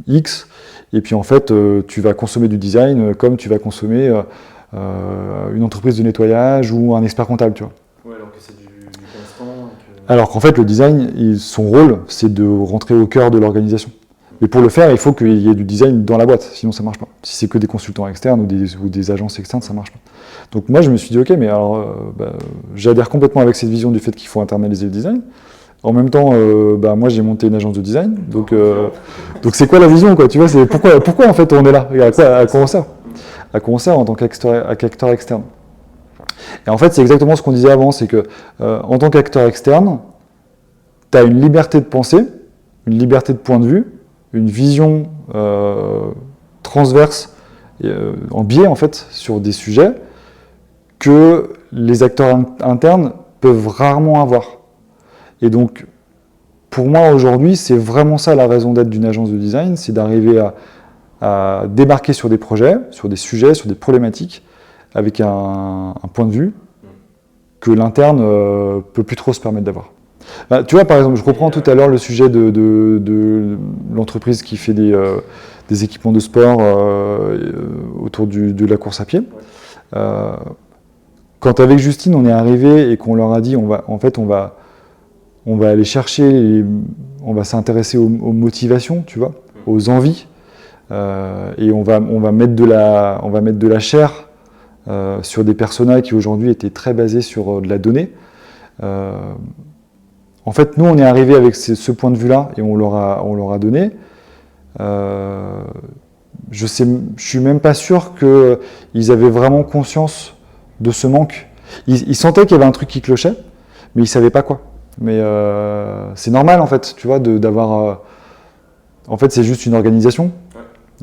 X, et puis en fait tu vas consommer du design comme tu vas consommer une entreprise de nettoyage ou un expert comptable, tu vois. Ouais, alors que c'est du constant. Alors qu'en fait le design, son rôle, c'est de rentrer au cœur de l'organisation. Mais pour le faire, il faut qu'il y ait du design dans la boîte, sinon ça ne marche pas. Si c'est que des consultants externes ou des agences externes, ça ne marche pas. Donc moi, je me suis dit, ok, mais alors, j'adhère complètement avec cette vision du fait qu'il faut internaliser le design. En même temps, moi, j'ai monté une agence de design. Donc c'est quoi la vision, quoi? Tu vois, c'est pourquoi en fait on est là? À quoi on sert? À quoi on sert en tant qu'acteur externe? Et en fait, c'est exactement ce qu'on disait avant, c'est que en tant qu'acteur externe, tu as une liberté de penser, une liberté de point de vue, une vision transverse, en biais en fait, sur des sujets que les acteurs internes peuvent rarement avoir. Et donc, pour moi aujourd'hui, c'est vraiment ça la raison d'être d'une agence de design, c'est d'arriver à débarquer sur des projets, sur des sujets, sur des problématiques, avec un point de vue que l'interne peut plus trop se permettre d'avoir. Bah, tu vois, par exemple, je reprends tout à l'heure le sujet de l'entreprise qui fait des équipements de sport autour de la course à pied. Quand avec Justine, on est arrivé et qu'on leur a dit, on va aller chercher, on va s'intéresser aux motivations, tu vois, aux envies, et on va mettre de la chair sur des personas qui aujourd'hui étaient très basés sur de la donnée. En fait, nous, on est arrivé avec ce point de vue-là et on leur a donné. Je suis même pas sûr qu'ils avaient vraiment conscience de ce manque. Ils sentaient qu'il y avait un truc qui clochait, mais ils savaient pas quoi. Mais c'est normal, en fait, tu vois, d'avoir... en fait, c'est juste une organisation.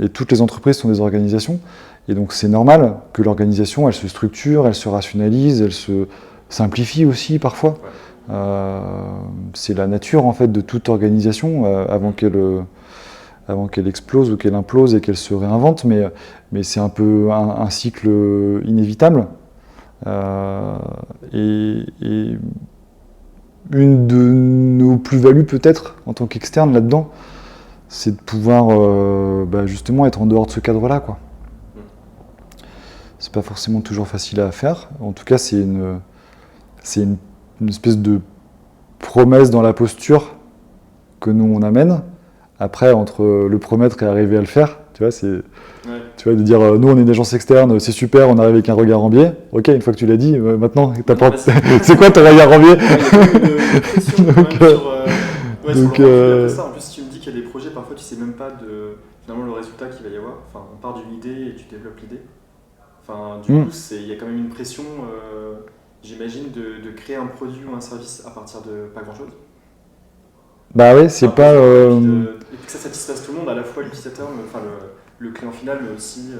Et toutes les entreprises sont des organisations. Et donc, c'est normal que l'organisation, elle se structure, elle se rationalise, elle se simplifie aussi, parfois. C'est la nature en fait de toute organisation avant qu'elle explose ou qu'elle implose et qu'elle se réinvente, mais c'est un peu un cycle inévitable. Et une de nos plus-values peut-être en tant qu'externe là-dedans, c'est de pouvoir justement être en dehors de ce cadre-là, quoi. C'est pas forcément toujours facile à faire. En tout cas, c'est une espèce de promesse dans la posture que nous on amène. Après, entre le promettre et arriver à le faire, tu vois, tu vois, de dire nous on est une agence externe, c'est super, on arrive avec un regard en biais. Ok, une fois que tu l'as dit, maintenant, c'est quoi ton regard en biais? En plus, si tu me dis qu'il y a des projets, parfois tu sais même pas finalement le résultat qu'il va y avoir. Enfin, on part d'une idée et tu développes l'idée. Enfin, du coup, il y a quand même une pression, j'imagine, de créer un produit ou un service à partir de pas grand-chose. Bah oui, c'est pas... Et que ça satisfasse tout le monde, à la fois l'utilisateur, le client final, mais aussi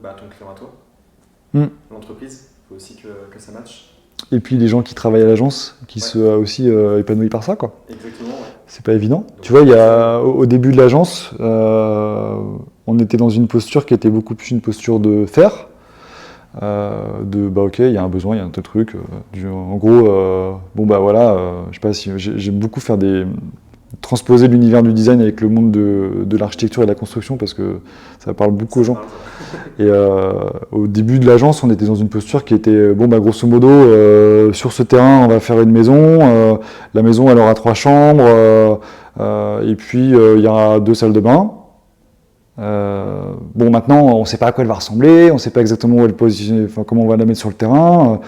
ton client à toi, l'entreprise. Il faut aussi que ça matche. Et puis les gens qui travaillent à l'agence, qui soient aussi épanouis par ça, quoi. Exactement, ouais. C'est pas évident. Donc, tu vois, au début de l'agence, on était dans une posture qui était beaucoup plus une posture de faire. Ok, il y a un besoin, il y a un tel truc. En gros, je sais pas si j'aime beaucoup transposer l'univers du design avec le monde de l'architecture et de la construction parce que ça parle beaucoup aux gens. Et au début de l'agence, on était dans une posture qui était grosso modo, sur ce terrain, on va faire une maison. La maison, elle aura 3 chambres, et puis il y aura 2 salles de bain. Maintenant, on ne sait pas à quoi elle va ressembler, on ne sait pas exactement où elle positionner, comment on va la mettre sur le terrain.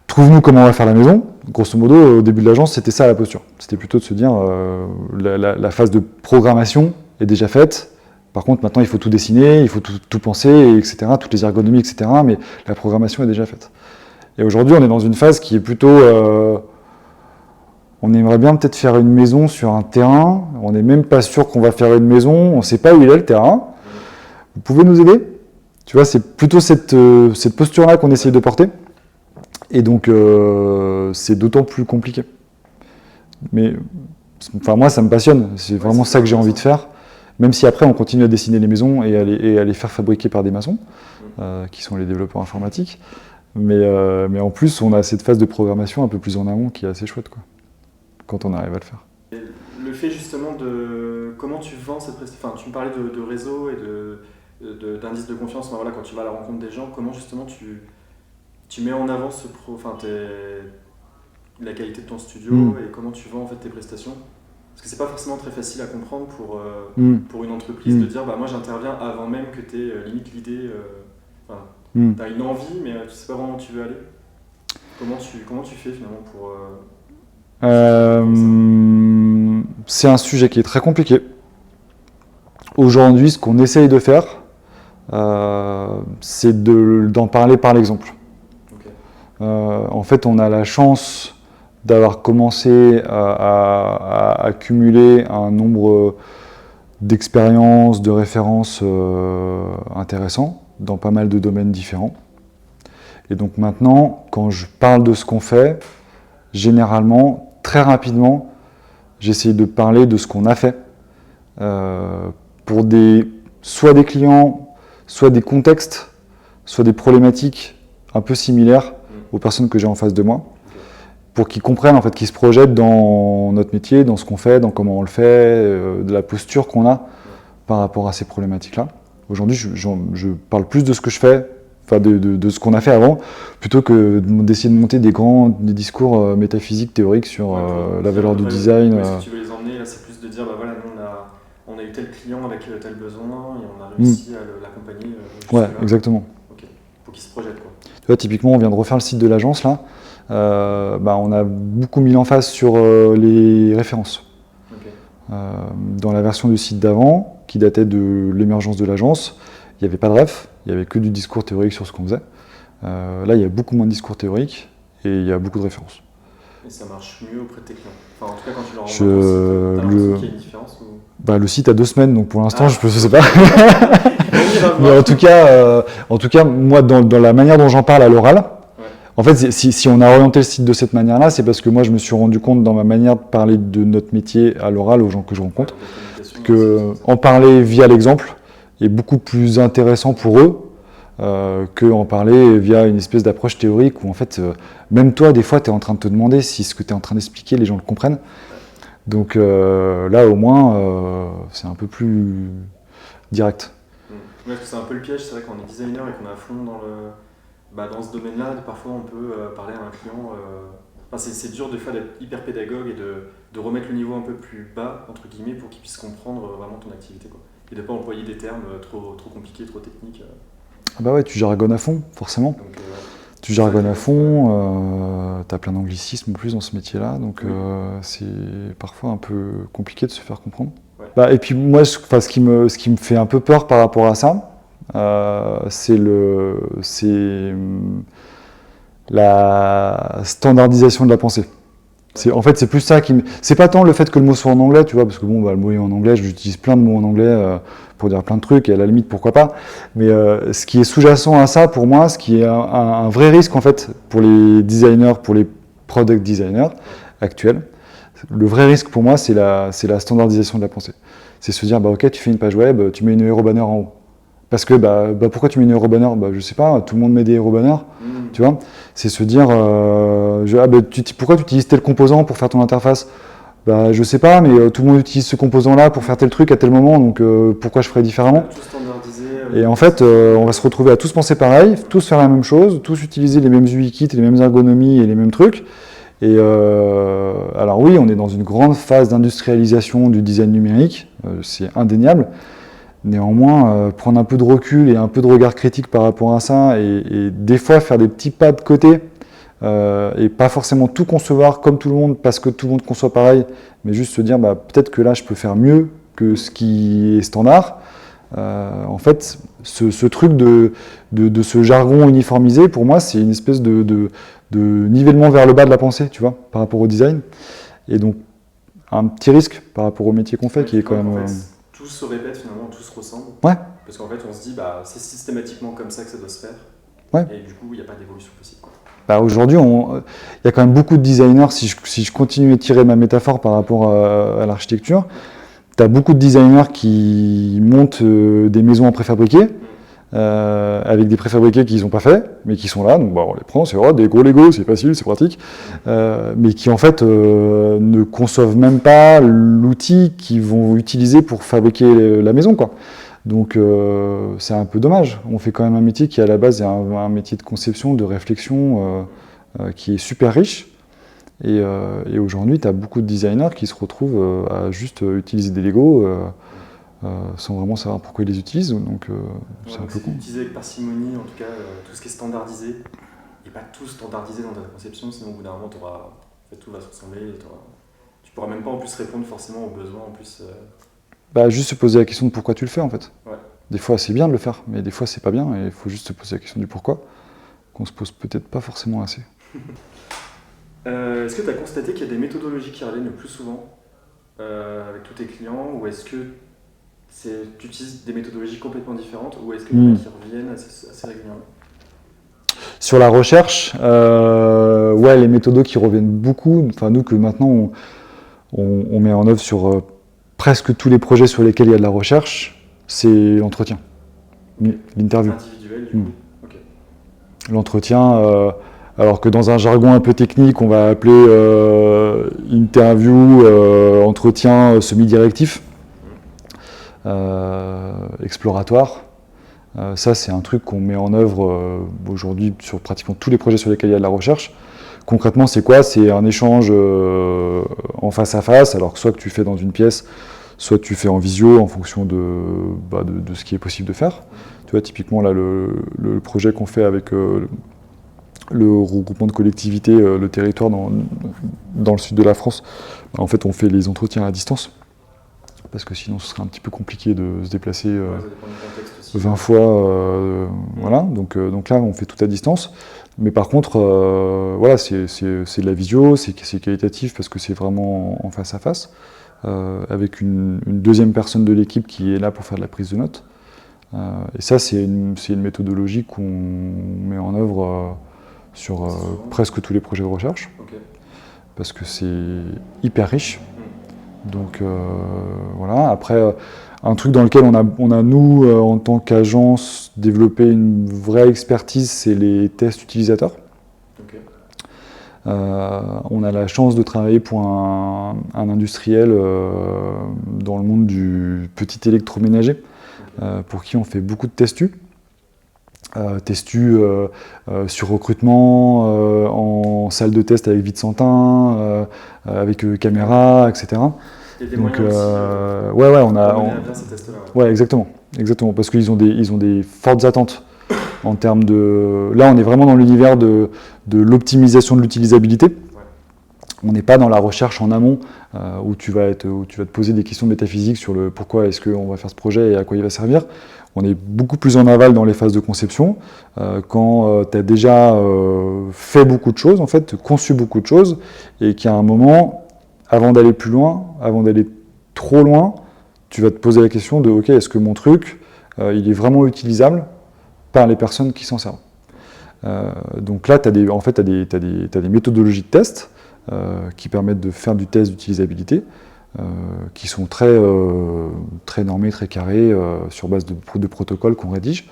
Trouve-nous comment on va faire la maison. Grosso modo, au début de l'agence, c'était ça la posture. C'était plutôt de se dire la phase de programmation est déjà faite. Par contre, maintenant, il faut tout dessiner, il faut tout penser, etc., toutes les ergonomies, etc., mais la programmation est déjà faite. Et aujourd'hui, on est dans une phase qui est plutôt... on aimerait bien peut-être faire une maison sur un terrain, on n'est même pas sûr qu'on va faire une maison, on ne sait pas où il est le terrain. Vous pouvez nous aider? Tu vois, c'est plutôt cette posture-là qu'on essaye de porter. Et donc, c'est d'autant plus compliqué. Mais moi, ça me passionne, c'est vraiment ça que j'ai envie de faire. Même si après, on continue à dessiner les maisons et à les faire fabriquer par des maçons, qui sont les développeurs informatiques. Mais en plus, on a cette phase de programmation un peu plus en amont qui est assez chouette, quoi, quand on arrive à le faire. Et le fait justement de comment tu vends cette prestation, tu me parlais de réseau et d'indice de confiance, quand tu vas à la rencontre des gens, comment justement tu mets en avant la qualité de ton studio et comment tu vends en fait tes prestations? Parce que c'est pas forcément très facile à comprendre pour une entreprise de dire moi j'interviens avant même que tu aies limite l'idée, tu as une envie mais tu sais pas vraiment où tu veux aller. Comment tu fais finalement pour... C'est un sujet qui est très compliqué. Aujourd'hui, ce qu'on essaye de faire, c'est d'en parler par l'exemple. Okay. En fait, on a la chance d'avoir commencé à accumuler un nombre d'expériences, de références intéressants dans pas mal de domaines différents. Et donc maintenant, quand je parle de ce qu'on fait, généralement, très rapidement, j'essaie de parler de ce qu'on a fait pour soit des clients, soit des contextes, soit des problématiques un peu similaires aux personnes que j'ai en face de moi, pour qu'ils comprennent, en fait, qu'ils se projettent dans notre métier, dans ce qu'on fait, dans comment on le fait, de la posture qu'on a par rapport à ces problématiques-là. Aujourd'hui, je parle plus de ce que je fais, de ce qu'on a fait avant, plutôt que d'essayer de monter des discours métaphysiques, théoriques sur la valeur du design. Si tu veux les emmener, là, c'est plus de dire, nous, on a eu tel client avec tel besoin et on a réussi à l'accompagner. Ouais, exactement. Ok, faut qu'il se projette, quoi. Tu vois, typiquement, on vient de refaire le site de l'agence, là. On a beaucoup mis l'emphase sur les références. Okay. Dans la version du site d'avant, qui datait de l'émergence de l'agence, il n'y avait pas de ref, il n'y avait que du discours théorique sur ce qu'on faisait. Là, il y a beaucoup moins de discours théorique et il y a beaucoup de références. Et ça marche mieux auprès de tes clients? En tout cas, quand tu leur envoies ton site, t'as l'impression qu'il y a une différence le site a 2 semaines, donc pour l'instant, je ne sais pas. Mais en tout cas, moi, dans la manière dont j'en parle à l'oral, en fait, si on a orienté le site de cette manière-là, c'est parce que moi, je me suis rendu compte dans ma manière de parler de notre métier à l'oral aux gens que je rencontre, qu'en parler via l'exemple est beaucoup plus intéressant pour eux qu'en parler via une espèce d'approche théorique où, en fait, même toi, des fois, tu es en train de te demander si ce que tu es en train d'expliquer, les gens le comprennent. Donc là, au moins, c'est un peu plus direct. Ouais, c'est un peu le piège, c'est vrai qu'on est designer et qu'on est à fond dans ce domaine-là, parfois on peut parler à un client. C'est dur des fois d'être hyper pédagogue et de remettre le niveau un peu plus bas, entre guillemets, pour qu'il puisse comprendre vraiment ton activité, quoi. Et de ne pas employer des termes trop compliqués, trop techniques. Ah bah ouais, tu jargonnes à fond, forcément. Donc, tu jargonnes à fond, tu as plein d'anglicismes en plus dans ce métier-là, donc c'est parfois un peu compliqué de se faire comprendre. Ouais. Et puis moi, ce qui me fait un peu peur par rapport à ça, c'est la standardisation de la pensée. En fait, c'est plus ça qui c'est pas tant le fait que le mot soit en anglais, tu vois, parce que bon, le mot est en anglais, j'utilise plein de mots en anglais pour dire plein de trucs, et à la limite, pourquoi pas. Mais ce qui est sous-jacent à ça, pour moi, ce qui est un vrai risque, en fait, pour les designers, pour les product designers actuels, le vrai risque pour moi, c'est la standardisation de la pensée. C'est se dire, ok, tu fais une page web, tu mets une hero banner en haut. Parce que pourquoi tu mets une hero banner? Je sais pas, tout le monde met des hero banners, tu vois. C'est se dire, pourquoi tu utilises tel composant pour faire ton interface? Je sais pas, mais tout le monde utilise ce composant-là pour faire tel truc à tel moment, donc pourquoi je ferais différemment? Tout standardisé. Et en fait, on va se retrouver à tous penser pareil, tous faire la même chose, tous utiliser les mêmes UI-kits, les mêmes ergonomies et les mêmes trucs. Et alors oui, on est dans une grande phase d'industrialisation du design numérique, c'est indéniable. Néanmoins, prendre un peu de recul et un peu de regard critique par rapport à ça, et des fois faire des petits pas de côté, et pas forcément tout concevoir comme tout le monde parce que tout le monde conçoit pareil, mais juste se dire peut-être que là je peux faire mieux que ce qui est standard. En fait, ce truc de ce jargon uniformisé, pour moi, c'est une espèce de nivellement vers le bas de la pensée, tu vois, par rapport au design. Et donc, un petit risque par rapport au métier qu'on fait, qui est quand même... Tout se répète finalement, tout se ressemble. Ouais. Parce qu'en fait, on se dit, c'est systématiquement comme ça que ça doit se faire. Ouais. Et du coup, il n'y a pas d'évolution possible, quoi. Aujourd'hui, il y a quand même beaucoup de designers, si je continue à tirer ma métaphore par rapport à l'architecture, tu as beaucoup de designers qui montent des maisons en préfabriqué, avec des préfabriqués qu'ils n'ont pas fait, mais qui sont là, donc on les prend, c'est des gros Lego, c'est facile, c'est pratique, mais qui en fait ne conçoivent même pas l'outil qu'ils vont utiliser pour fabriquer la maison, quoi. Donc c'est un peu dommage. On fait quand même un métier qui à la base est un métier de conception, de réflexion, qui est super riche. Et aujourd'hui, tu as beaucoup de designers qui se retrouvent à juste utiliser des Lego sans vraiment savoir pourquoi ils les utilisent. Donc c'est un peu con. Utiliser avec parcimonie, en tout cas, tout ce qui est standardisé. Et pas tout standardisé dans ta conception, sinon au bout d'un moment, tout va se ressembler. Tu pourras même pas en plus répondre forcément aux besoins en plus. Juste se poser la question de pourquoi tu le fais en fait. Ouais. Des fois c'est bien de le faire, mais des fois c'est pas bien et il faut juste se poser la question du pourquoi, qu'on se pose peut-être pas forcément assez. Est-ce que tu as constaté qu'il y a des méthodologies qui reviennent le plus souvent avec tous tes clients, ou est-ce que tu utilises des méthodologies complètement différentes, ou est-ce qu'il y en a qui reviennent assez régulièrement? Sur la recherche, les méthodos qui reviennent beaucoup, enfin nous que maintenant on met en œuvre sur presque tous les projets sur lesquels il y a de la recherche, c'est l'entretien, l'interview. Individuel, du coup. Okay. L'entretien, alors que dans un jargon un peu technique, on va appeler interview, entretien semi-directif, exploratoire. Ça, c'est un truc qu'on met en œuvre aujourd'hui sur pratiquement tous les projets sur lesquels il y a de la recherche. Concrètement, c'est quoi? C'est un échange en face à face, alors que soit que tu fais dans une pièce, soit tu fais en visio en fonction de ce qui est possible de faire. Tu vois, typiquement, là, le projet qu'on fait avec le regroupement de collectivités, le territoire dans le sud de la France, en fait, on fait les entretiens à distance. Parce que sinon, ce serait un petit peu compliqué de se déplacer 20 fois. Voilà. Donc là, on fait tout à distance. Mais par contre, c'est de la visio, c'est qualitatif parce que c'est vraiment en face à face, avec une deuxième personne de l'équipe qui est là pour faire de la prise de notes. Et ça, c'est une méthodologie qu'on met en œuvre sur presque tous les projets de recherche, parce que c'est hyper riche. Donc voilà. Après, un truc dans lequel on a nous, en tant qu'agence, développé une vraie expertise, c'est les tests utilisateurs. On a la chance de travailler pour un industriel dans le monde du petit électroménager, pour qui on fait beaucoup de tests sur recrutement, en salle de test avec Vitsentin, avec caméra, etc. Donc, on a. Exactement, parce qu'ils ont des fortes attentes en termes de. Là, on est vraiment dans l'univers de l'optimisation de l'utilisabilité. On n'est pas dans la recherche en amont où tu vas te poser des questions métaphysiques sur le pourquoi est-ce qu'on va faire ce projet et à quoi il va servir. On est beaucoup plus en aval dans les phases de conception, quand tu as déjà fait beaucoup de choses, en fait, conçu beaucoup de choses, et qu'à un moment, avant d'aller plus loin, avant d'aller trop loin, tu vas te poser la question de « Ok, est-ce que mon truc, il est vraiment utilisable par les personnes qui s'en servent ?» Donc là, tu as des méthodologies de test qui permettent de faire du test d'utilisabilité, qui sont très normés, très carrés, sur base de protocoles qu'on rédige,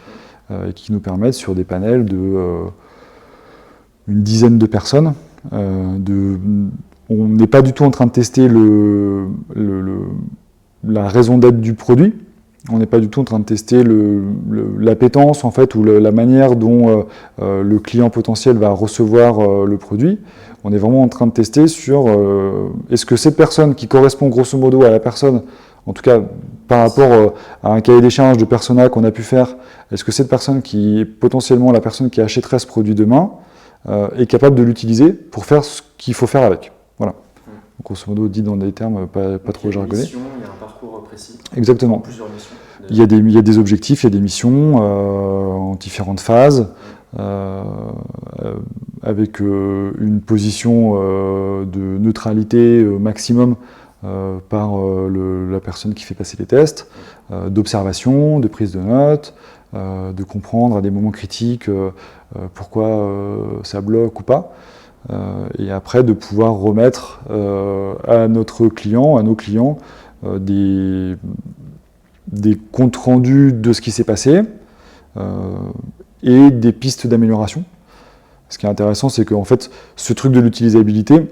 et qui nous permettent sur des panels de une dizaine de personnes. On n'est pas du tout en train de tester la raison d'être du produit. On n'est pas du tout en train de tester l'appétence en fait, ou la manière dont le client potentiel va recevoir le produit. On est vraiment en train de tester sur est-ce que cette personne qui correspond grosso modo à la personne, en tout cas par rapport à un cahier des charges de persona qu'on a pu faire, est-ce que cette personne qui est potentiellement la personne qui achèterait ce produit demain est capable de l'utiliser pour faire ce qu'il faut faire avec. Voilà. Donc, grosso modo, dit dans des termes pas trop jargonnés. Il y a un parcours précis. Exactement. Plusieurs missions. Il y a des objectifs, il y a des missions en différentes phases, avec une position de neutralité maximum par la personne qui fait passer les tests, d'observation, de prise de notes, de comprendre à des moments critiques pourquoi ça bloque ou pas, et après de pouvoir remettre à nos clients, des comptes rendus de ce qui s'est passé et des pistes d'amélioration. Ce qui est intéressant, c'est qu'en fait, ce truc de l'utilisabilité,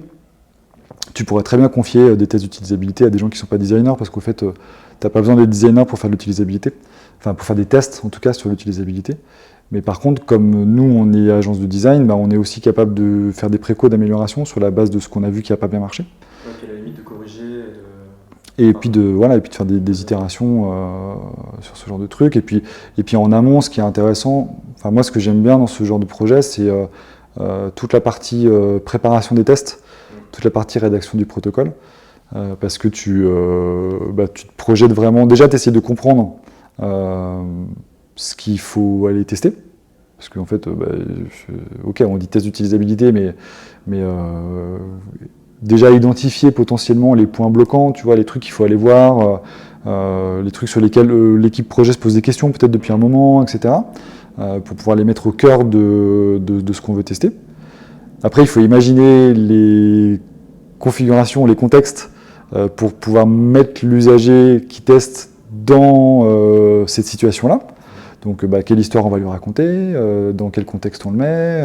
tu pourrais très bien confier des tests d'utilisabilité à des gens qui ne sont pas designers, parce qu'au fait, tu n'as pas besoin d'être designer pour faire de l'utilisabilité, enfin pour faire des tests en tout cas sur l'utilisabilité. Mais par contre, comme nous, on est agence de design, on est aussi capable de faire des précaux d'amélioration sur la base de ce qu'on a vu qui n'a pas bien marché. Donc à la limite de corriger. Et puis de faire des itérations sur ce genre de trucs. Et puis en amont, ce qui est intéressant, enfin moi ce que j'aime bien dans ce genre de projet, c'est toute la partie préparation des tests, toute la partie rédaction du protocole, parce que tu te projettes vraiment, déjà tu essaies de comprendre ce qu'il faut aller tester, parce qu'en fait, ok, on dit test d'utilisabilité, mais déjà identifier potentiellement les points bloquants, tu vois, les trucs qu'il faut aller voir, les trucs sur lesquels l'équipe projet se pose des questions peut-être depuis un moment, etc., pour pouvoir les mettre au cœur de ce qu'on veut tester. Après, il faut imaginer les configurations, les contextes, pour pouvoir mettre l'usager qui teste dans cette situation-là. Donc, quelle histoire on va lui raconter, dans quel contexte on le met,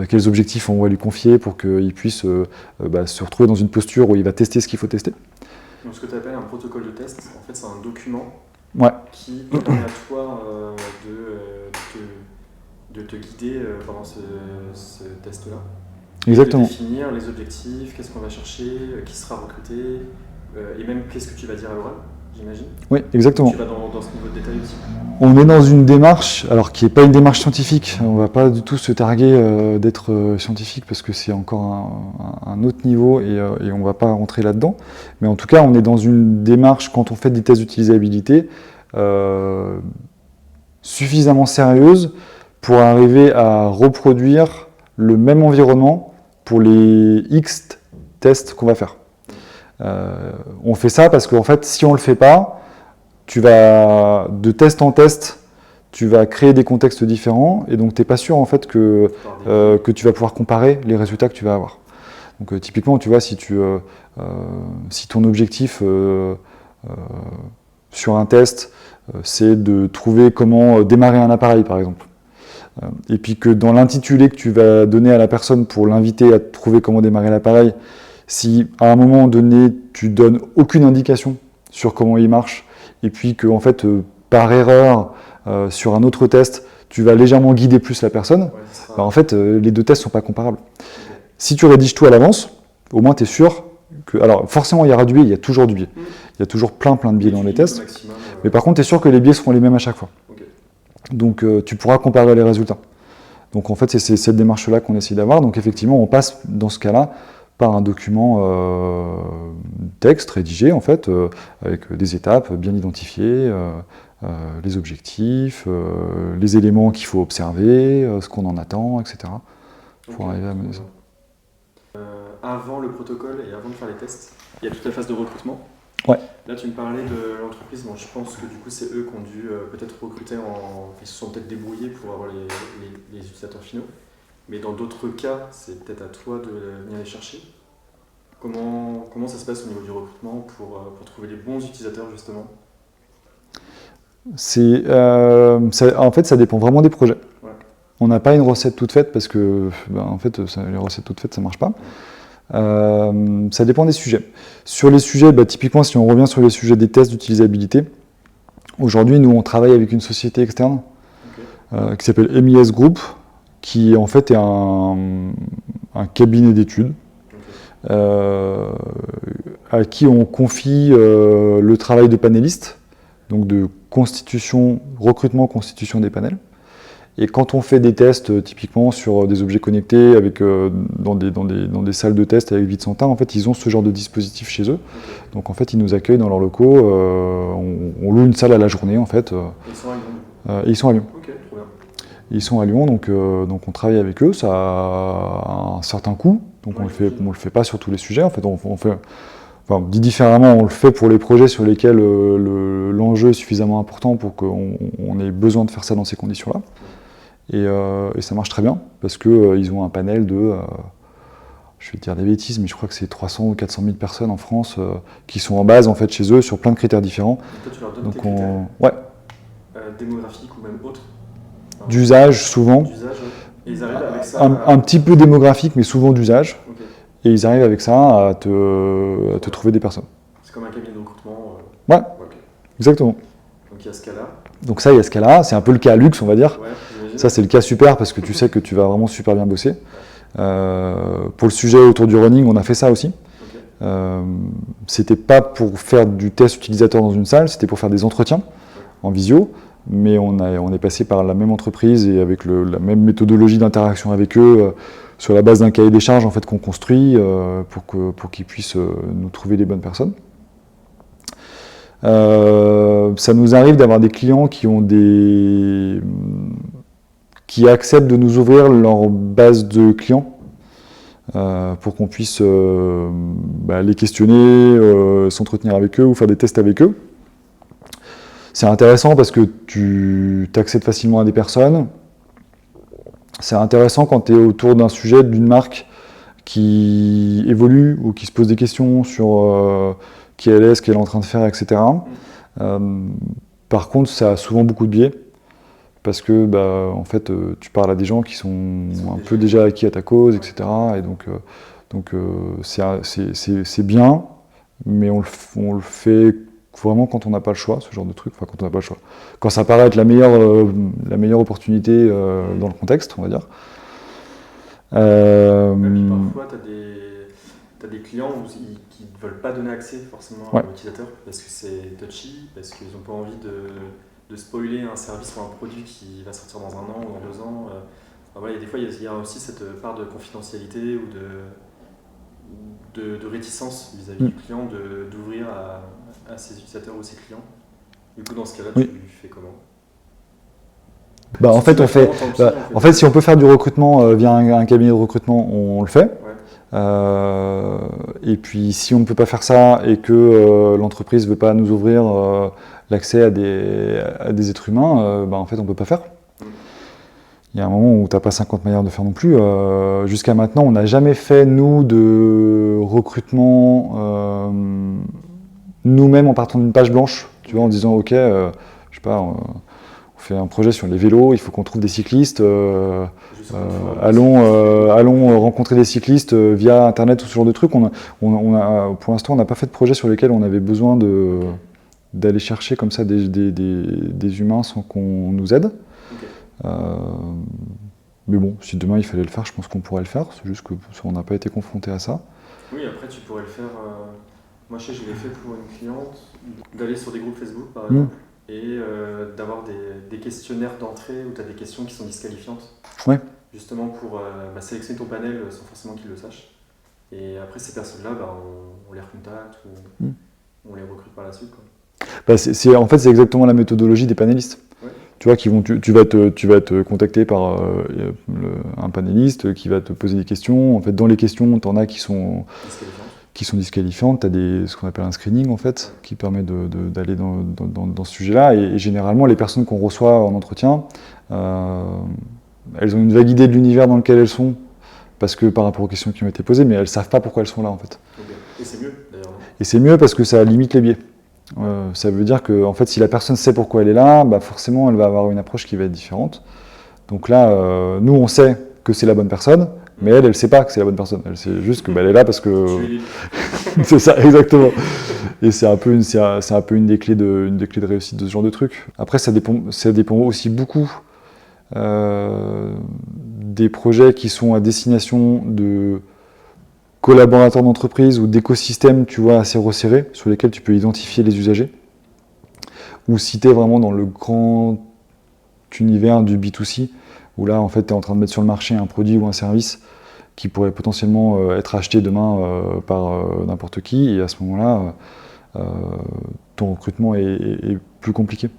quels objectifs on va lui confier pour qu'il puisse se retrouver dans une posture où il va tester ce qu'il faut tester. Donc, ce que tu appelles un protocole de test, en fait, c'est un document qui permet à toi de te guider pendant ce test-là. Exactement. De définir les objectifs, qu'est-ce qu'on va chercher, qui sera recruté, et même qu'est-ce que tu vas dire à l'oral. J'imagine. Oui, exactement. Tu vas dans ce niveau de détail aussi. On est dans une démarche, alors qui n'est pas une démarche scientifique. On ne va pas du tout se targuer d'être scientifique parce que c'est encore un autre niveau et on ne va pas rentrer là-dedans. Mais en tout cas, on est dans une démarche, quand on fait des tests d'utilisabilité, suffisamment sérieuse pour arriver à reproduire le même environnement pour les X tests qu'on va faire. On fait ça parce qu'en fait, si on ne le fait pas, de test en test, tu vas créer des contextes différents et donc tu n'es pas sûr en fait que tu vas pouvoir comparer les résultats que tu vas avoir. Donc typiquement, tu vois, si ton objectif sur un test, c'est de trouver comment démarrer un appareil par exemple, et puis que dans l'intitulé que tu vas donner à la personne pour l'inviter à trouver comment démarrer l'appareil, si à un moment donné, tu donnes aucune indication sur comment il marche, et puis que en fait, par erreur, sur un autre test, tu vas légèrement guider plus la personne, en fait, les deux tests ne sont pas comparables. Si tu rédiges tout à l'avance, au moins tu es sûr que... Alors forcément, il y aura du biais, il y a toujours du biais. Il y a toujours plein de biais dans les tests, mais par contre, tu es sûr que les biais seront les mêmes à chaque fois. Donc tu pourras comparer les résultats. Donc en fait, c'est cette démarche-là qu'on essaie d'avoir. Donc effectivement, on passe dans ce cas-là par un document texte rédigé en fait, avec des étapes bien identifiées, les objectifs, les éléments qu'il faut observer, ce qu'on en attend, etc. Pour arriver à mener ça. Avant le protocole et avant de faire les tests, il y a toute la phase de recrutement. Ouais. Là, tu me parlais de l'entreprise. Bon, je pense que du coup, c'est eux qui ont dû peut-être recruter ils se sont peut-être débrouillés pour avoir les utilisateurs finaux. Mais dans d'autres cas, c'est peut-être à toi de venir les chercher. Comment ça se passe au niveau du recrutement pour trouver les bons utilisateurs, justement? En fait, ça dépend vraiment des projets. Ouais. On n'a pas une recette toute faite parce que en fait, les recettes toutes faites, ça ne marche pas. Ça dépend des sujets. Sur les sujets, typiquement, si on revient sur les sujets des tests d'utilisabilité, aujourd'hui, nous, on travaille avec une société externe qui s'appelle MIS Group, qui en fait est un cabinet d'études à qui on confie le travail de panéliste, donc de recrutement, constitution des panels. Et quand on fait des tests, typiquement sur des objets connectés, dans des salles de test avec Vitsentin, en fait, ils ont ce genre de dispositif chez eux. Donc en fait, ils nous accueillent dans leurs locaux. On loue une salle à la journée, en fait. Ils sont à Lyon. Ils sont à Lyon. Ok, trop bien. Ils sont à Lyon, donc on travaille avec eux. Ça a un certain coût, donc on le fait pas sur tous les sujets. En fait, dit différemment, on le fait pour les projets sur lesquels l'enjeu est suffisamment important pour qu'on ait besoin de faire ça dans ces conditions-là. Et ça marche très bien, parce qu'ils ont un panel de, je vais te dire des bêtises, mais je crois que c'est 300 ou 400 000 personnes en France qui sont en base en fait, chez eux sur plein de critères différents. Et toi, tu leur donnes tes critères ouais. Démographiques ou même autres? D'usage, souvent. D'usage, ouais. Et ils arrivent avec ça un petit peu démographique, mais souvent d'usage. Okay. Et ils arrivent avec ça à te trouver des personnes. C'est comme un cabinet de recrutement Ouais, okay. Exactement. Donc il y a ce cas-là. Donc ça, il y a ce cas-là. C'est un peu le cas luxe, on va dire. Ouais, ça, c'est le cas super parce que tu sais que tu vas vraiment super bien bosser. Pour le sujet autour du running, on a fait ça aussi. Okay. C'était pas pour faire du test utilisateur dans une salle, c'était pour faire des entretiens en visio. Mais on est passé par la même entreprise et avec la même méthodologie d'interaction avec eux, sur la base d'un cahier des charges en fait, qu'on construit pour qu'ils puissent nous trouver les bonnes personnes. Ça nous arrive d'avoir des clients qui acceptent de nous ouvrir leur base de clients pour qu'on puisse les questionner, s'entretenir avec eux ou faire des tests avec eux. C'est intéressant parce que tu accèdes facilement à des personnes. C'est intéressant quand tu es autour d'un sujet, d'une marque qui évolue ou qui se pose des questions sur qui elle est, ce qu'elle est en train de faire, etc. Par contre, ça a souvent beaucoup de biais parce que en fait, tu parles à des gens qui sont un peu déjà acquis à ta cause, etc. Et donc c'est bien, mais on le fait vraiment quand on n'a pas le choix, ce genre de truc, enfin quand on n'a pas le choix. Quand ça paraît être la meilleure opportunité dans le contexte, on va dire. Et puis parfois, tu as des clients qui ne veulent pas donner accès forcément à l'utilisateur parce que c'est touchy, parce qu'ils n'ont pas envie de spoiler un service ou un produit qui va sortir dans 1 an ou dans 2 ans. Voilà, des fois, il y a aussi cette part de confidentialité ou de réticence vis-à-vis du client d'ouvrir à ses utilisateurs ou ses clients. Du coup, dans ce cas-là, tu fais comment? En fait, si on peut faire du recrutement via un cabinet de recrutement, on le fait. Ouais. Et puis, si on ne peut pas faire ça et que l'entreprise ne veut pas nous ouvrir l'accès à des êtres humains, en fait, on ne peut pas faire. Il y a un moment où tu n'as pas 50 manières de faire non plus. Jusqu'à maintenant, on n'a jamais fait, nous, de recrutement nous-mêmes en partant d'une page blanche, tu vois, en disant, OK, je sais pas, on fait un projet sur les vélos, il faut qu'on trouve des cyclistes, allons rencontrer des cyclistes via Internet ou ce genre de trucs. Pour l'instant, on n'a pas fait de projet sur lesquels on avait besoin d'aller chercher comme ça des humains sans qu'on nous aide. Okay. Mais bon, si demain il fallait le faire, je pense qu'on pourrait le faire. C'est juste qu'on n'a pas été confronté à ça. Oui, après tu pourrais le faire. Moi, je l'ai fait pour une cliente, d'aller sur des groupes Facebook par exemple, et d'avoir des questionnaires d'entrée où tu as des questions qui sont disqualifiantes. Ouais. Justement pour sélectionner ton panel sans forcément qu'ils le sachent. Et après, ces personnes-là, on les recontacte ou on les recrute par la suite, quoi. En fait, c'est exactement la méthodologie des panélistes. Ouais. Tu vois, tu vas te contacter par un panéliste qui va te poser des questions. En fait, dans les questions, tu en as qui sont disqualifiantes. Tu as ce qu'on appelle un screening, en fait, qui permet d'aller dans ce sujet-là. Et généralement, les personnes qu'on reçoit en entretien, elles ont une vague idée de l'univers dans lequel elles sont, parce que par rapport aux questions qui ont été posées, mais elles ne savent pas pourquoi elles sont là, en fait. Okay. Et c'est mieux, d'ailleurs. Et c'est mieux parce que ça limite les biais. Ça veut dire que en fait, si la personne sait pourquoi elle est là, forcément, elle va avoir une approche qui va être différente. Donc là, nous, on sait que c'est la bonne personne, mais elle ne sait pas que c'est la bonne personne. Elle sait juste qu'elle est là parce que... c'est ça, exactement. Et c'est un peu une des clés de réussite de ce genre de truc. Après, ça dépend aussi beaucoup des projets qui sont à destination de collaborateurs d'entreprise ou d'écosystèmes, tu vois, assez resserrés, sur lesquels tu peux identifier les usagers, ou si tu es vraiment dans le grand univers du B2C, où là, en fait, tu es en train de mettre sur le marché un produit ou un service qui pourrait potentiellement être acheté demain par n'importe qui, et à ce moment-là, ton recrutement est plus compliqué.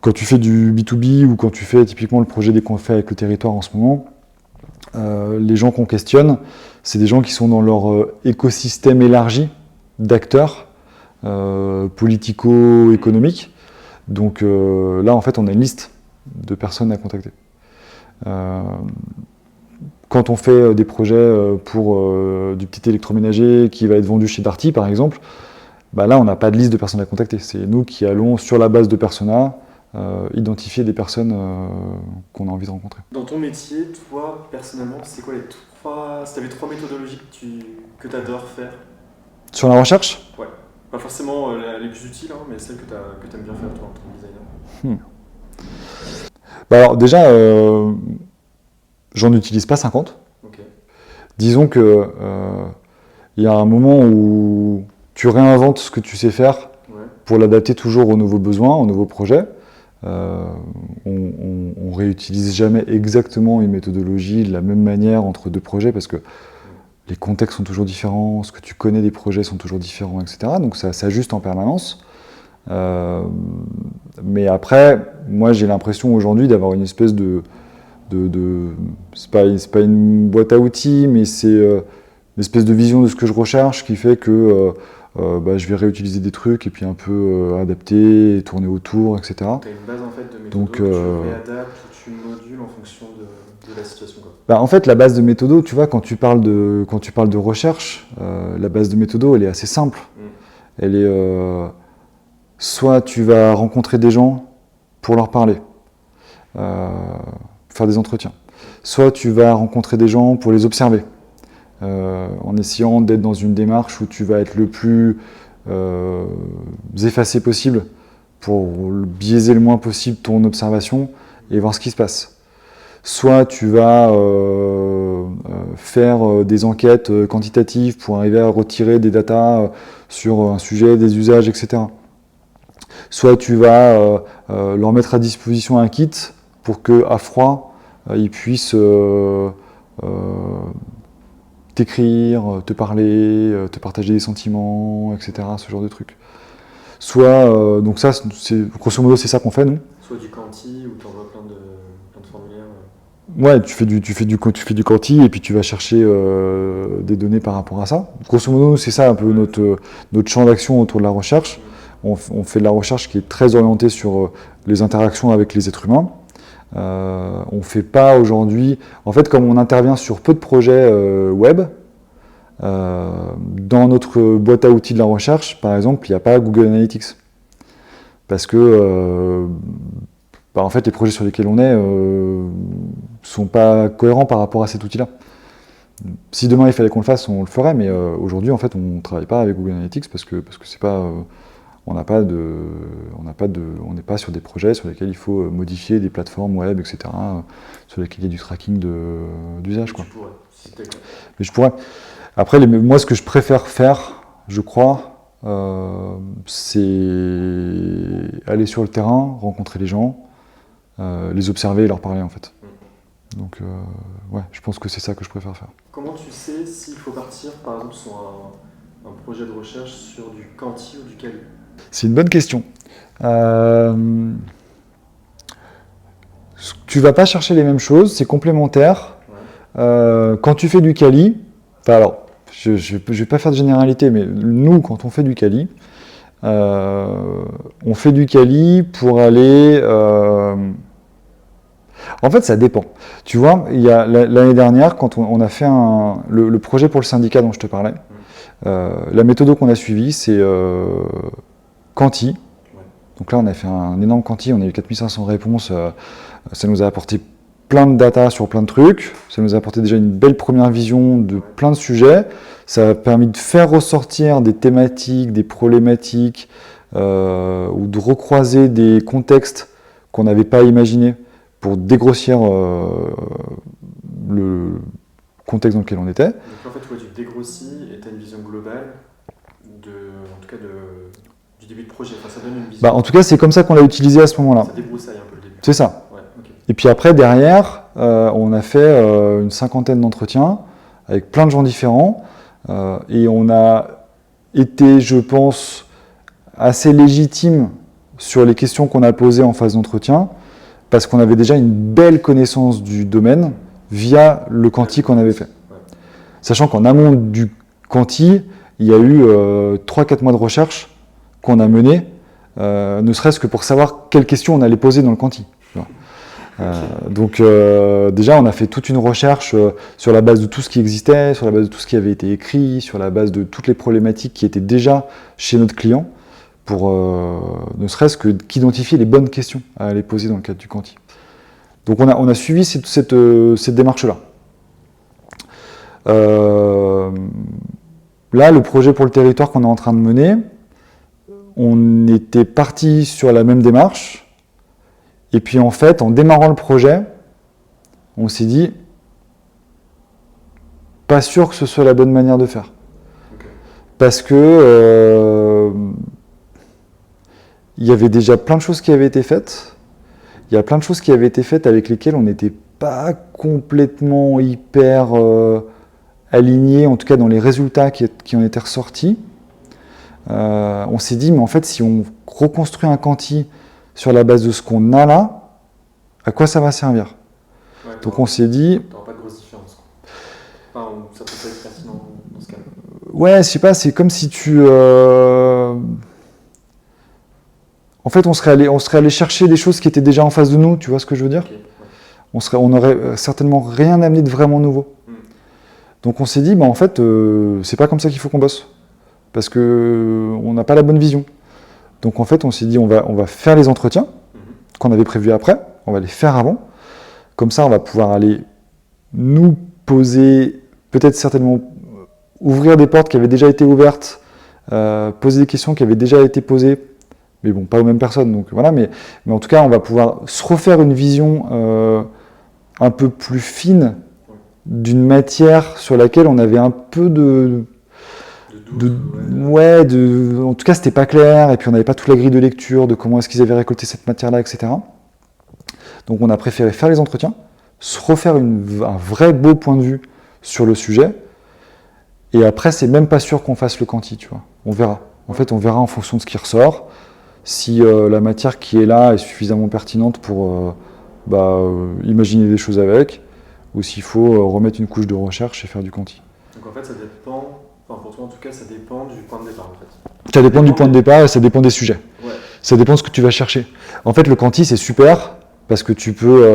Quand tu fais du B2B ou quand tu fais typiquement le projet qu'on fait avec le territoire en ce moment, les gens qu'on questionne, c'est des gens qui sont dans leur écosystème élargi d'acteurs politico-économiques. Donc là, en fait, on a une liste de personnes à contacter. Quand on fait des projets pour du petit électroménager qui va être vendu chez Darty, par exemple, là, on n'a pas de liste de personnes à contacter. C'est nous qui allons, sur la base de personas, identifier des personnes qu'on a envie de rencontrer. Dans ton métier, toi, personnellement, c'est quoi si tu avais 3 méthodologies que tu adores faire? Sur la recherche? Ouais. Pas forcément les plus utiles, hein, mais celles que tu aimes bien faire, toi, en tant que designer. Alors déjà, j'en utilise pas 50. Okay. Disons que y a un moment où tu réinventes ce que tu sais faire pour l'adapter toujours aux nouveaux besoins, aux nouveaux projets. On réutilise jamais exactement une méthodologie de la même manière entre deux projets parce que les contextes sont toujours différents, ce que tu connais des projets sont toujours différents, etc. Donc ça s'ajuste en permanence. Mais après, moi j'ai l'impression aujourd'hui d'avoir une espèce c'est pas une boîte à outils, mais c'est une espèce de vision de ce que je recherche qui fait que je vais réutiliser des trucs et puis un peu adapter, tourner autour, etc. Tu as une base en fait de méthodo que tu réadaptes ou tu modules en fonction de la situation, quoi. En fait, la base de méthodo, tu vois, quand tu parles de recherche, la base de méthodo, elle est assez simple. Elle est soit tu vas rencontrer des gens pour leur parler, faire des entretiens, soit tu vas rencontrer des gens pour les observer, en essayant d'être dans une démarche où tu vas être le plus effacé possible pour biaiser le moins possible ton observation et voir ce qui se passe. Soit tu vas faire des enquêtes quantitatives pour arriver à retirer des datas sur un sujet, des usages, etc. Soit tu vas leur mettre à disposition un kit pour qu'à froid, ils puissent t'écrire, te parler, te partager des sentiments, etc. Ce genre de trucs. Soit, donc ça, grosso modo, c'est ça qu'on fait, nous. Soit du quanti, où tu envoies plein de formulaires. Ouais, tu fais du quanti et puis tu vas chercher des données par rapport à ça. Grosso modo, c'est ça un peu notre champ d'action autour de la recherche. On fait de la recherche qui est très orientée sur les interactions avec les êtres humains. On fait pas aujourd'hui... En fait, comme on intervient sur peu de projets web, dans notre boîte à outils de la recherche, par exemple, il n'y a pas Google Analytics. Parce que en fait, les projets sur lesquels on est sont pas cohérents par rapport à cet outil-là. Si demain il fallait qu'on le fasse, on le ferait, mais aujourd'hui, en fait, on ne travaille pas avec Google Analytics parce que c'est pas... on n'est pas sur des projets sur lesquels il faut modifier des plateformes web, etc., sur lesquels il y a du tracking d'usage. Tu pourrais, si t'es quoi. Mais je pourrais. Après, moi, ce que je préfère faire, je crois, c'est aller sur le terrain, rencontrer les gens, les observer et leur parler, en fait. Donc, ouais, je pense que c'est ça que je préfère faire. Comment tu sais s'il faut partir, par exemple, sur un projet de recherche sur du quanti ou du quali? C'est une bonne question. Tu vas pas chercher les mêmes choses, c'est complémentaire. Ouais. Quand tu fais du quali, alors, je vais pas faire de généralité, mais nous, quand on fait du quali, on fait du quali pour aller... En fait, ça dépend. Tu vois, il y a l'année dernière, quand on a fait le projet pour le syndicat dont je te parlais, la méthode qu'on a suivie, c'est quanti. Ouais. Donc là, on a fait un énorme quanti, on a eu 4500 réponses. Ça nous a apporté plein de data sur plein de trucs. Ça nous a apporté déjà une belle première vision de plein de sujets. Ça a permis de faire ressortir des thématiques, des problématiques, ou de recroiser des contextes qu'on n'avait pas imaginés pour dégrossir le contexte dans lequel on était. Donc en fait, tu dégrossis et tu as une vision globale, en tout cas du début de projet. Enfin, ça donne une vision. En tout cas, c'est comme ça qu'on l'a utilisé à ce moment-là. Ça débroussaille un peu le début. C'est ça. Ouais, okay. Et puis après, derrière, on a fait une 50aine d'entretiens avec plein de gens différents. Et on a été, je pense, assez légitime sur les questions qu'on a posées en phase d'entretien, parce qu'on avait déjà une belle connaissance du domaine via le quanti qu'on avait fait. Sachant qu'en amont du quanti, il y a eu 3-4 mois de recherche qu'on a mené, ne serait-ce que pour savoir quelles questions on allait poser dans le quanti. Donc déjà, on a fait toute une recherche sur la base de tout ce qui existait, sur la base de tout ce qui avait été écrit, sur la base de toutes les problématiques qui étaient déjà chez notre client, pour ne serait-ce que qu'identifier les bonnes questions à aller poser dans le cadre du quanti. Donc on a suivi cette démarche-là. Là, le projet pour le territoire qu'on est en train de mener, on était parti sur la même démarche. Et puis en fait, en démarrant le projet, on s'est dit, pas sûr que ce soit la bonne manière de faire. Okay. Parce que il y avait déjà plein de choses qui avaient été faites. Il y a plein de choses qui avaient été faites avec lesquelles on n'était pas complètement hyper alignés, en tout cas dans les résultats qui en étaient ressortis. On s'est dit, mais en fait, si on reconstruit un quanti sur la base de ce qu'on a là, à quoi ça va servir? Ouais, donc on s'est dit... Tu n'auras pas de grosse différence. Enfin, ça peut pas être pertinent dans ce cas-là. Ouais, je sais pas, c'est comme si tu... En fait, on serait allé chercher des choses qui étaient déjà en face de nous, tu vois ce que je veux dire? Okay, ouais. On aurait certainement rien amené de vraiment nouveau. Donc on s'est dit, en fait, c'est pas comme ça qu'il faut qu'on bosse. Parce qu'on n'a pas la bonne vision. Donc en fait, on s'est dit, on va faire les entretiens qu'on avait prévus après, on va les faire avant. Comme ça, on va pouvoir aller nous poser, peut-être certainement ouvrir des portes qui avaient déjà été ouvertes, poser des questions qui avaient déjà été posées, mais bon, pas aux mêmes personnes. Donc voilà, mais en tout cas, on va pouvoir se refaire une vision un peu plus fine d'une matière sur laquelle on avait un peu en tout cas, c'était pas clair, et puis on n'avait pas toute la grille de lecture de comment est-ce qu'ils avaient récolté cette matière-là, etc. Donc on a préféré faire les entretiens, se refaire un vrai beau point de vue sur le sujet, et après, c'est même pas sûr qu'on fasse le quanti, tu vois. On verra. En fait, on verra en fonction de ce qui ressort, si la matière qui est là est suffisamment pertinente pour imaginer des choses avec, ou s'il faut remettre une couche de recherche et faire du quanti. Donc en fait, ça dépend... Enfin, pour toi, en tout cas, ça dépend du point de départ, en fait. Ça dépend du point de départ et ça dépend des sujets. Ouais. Ça dépend de ce que tu vas chercher. En fait, le quanti, c'est super parce que tu peux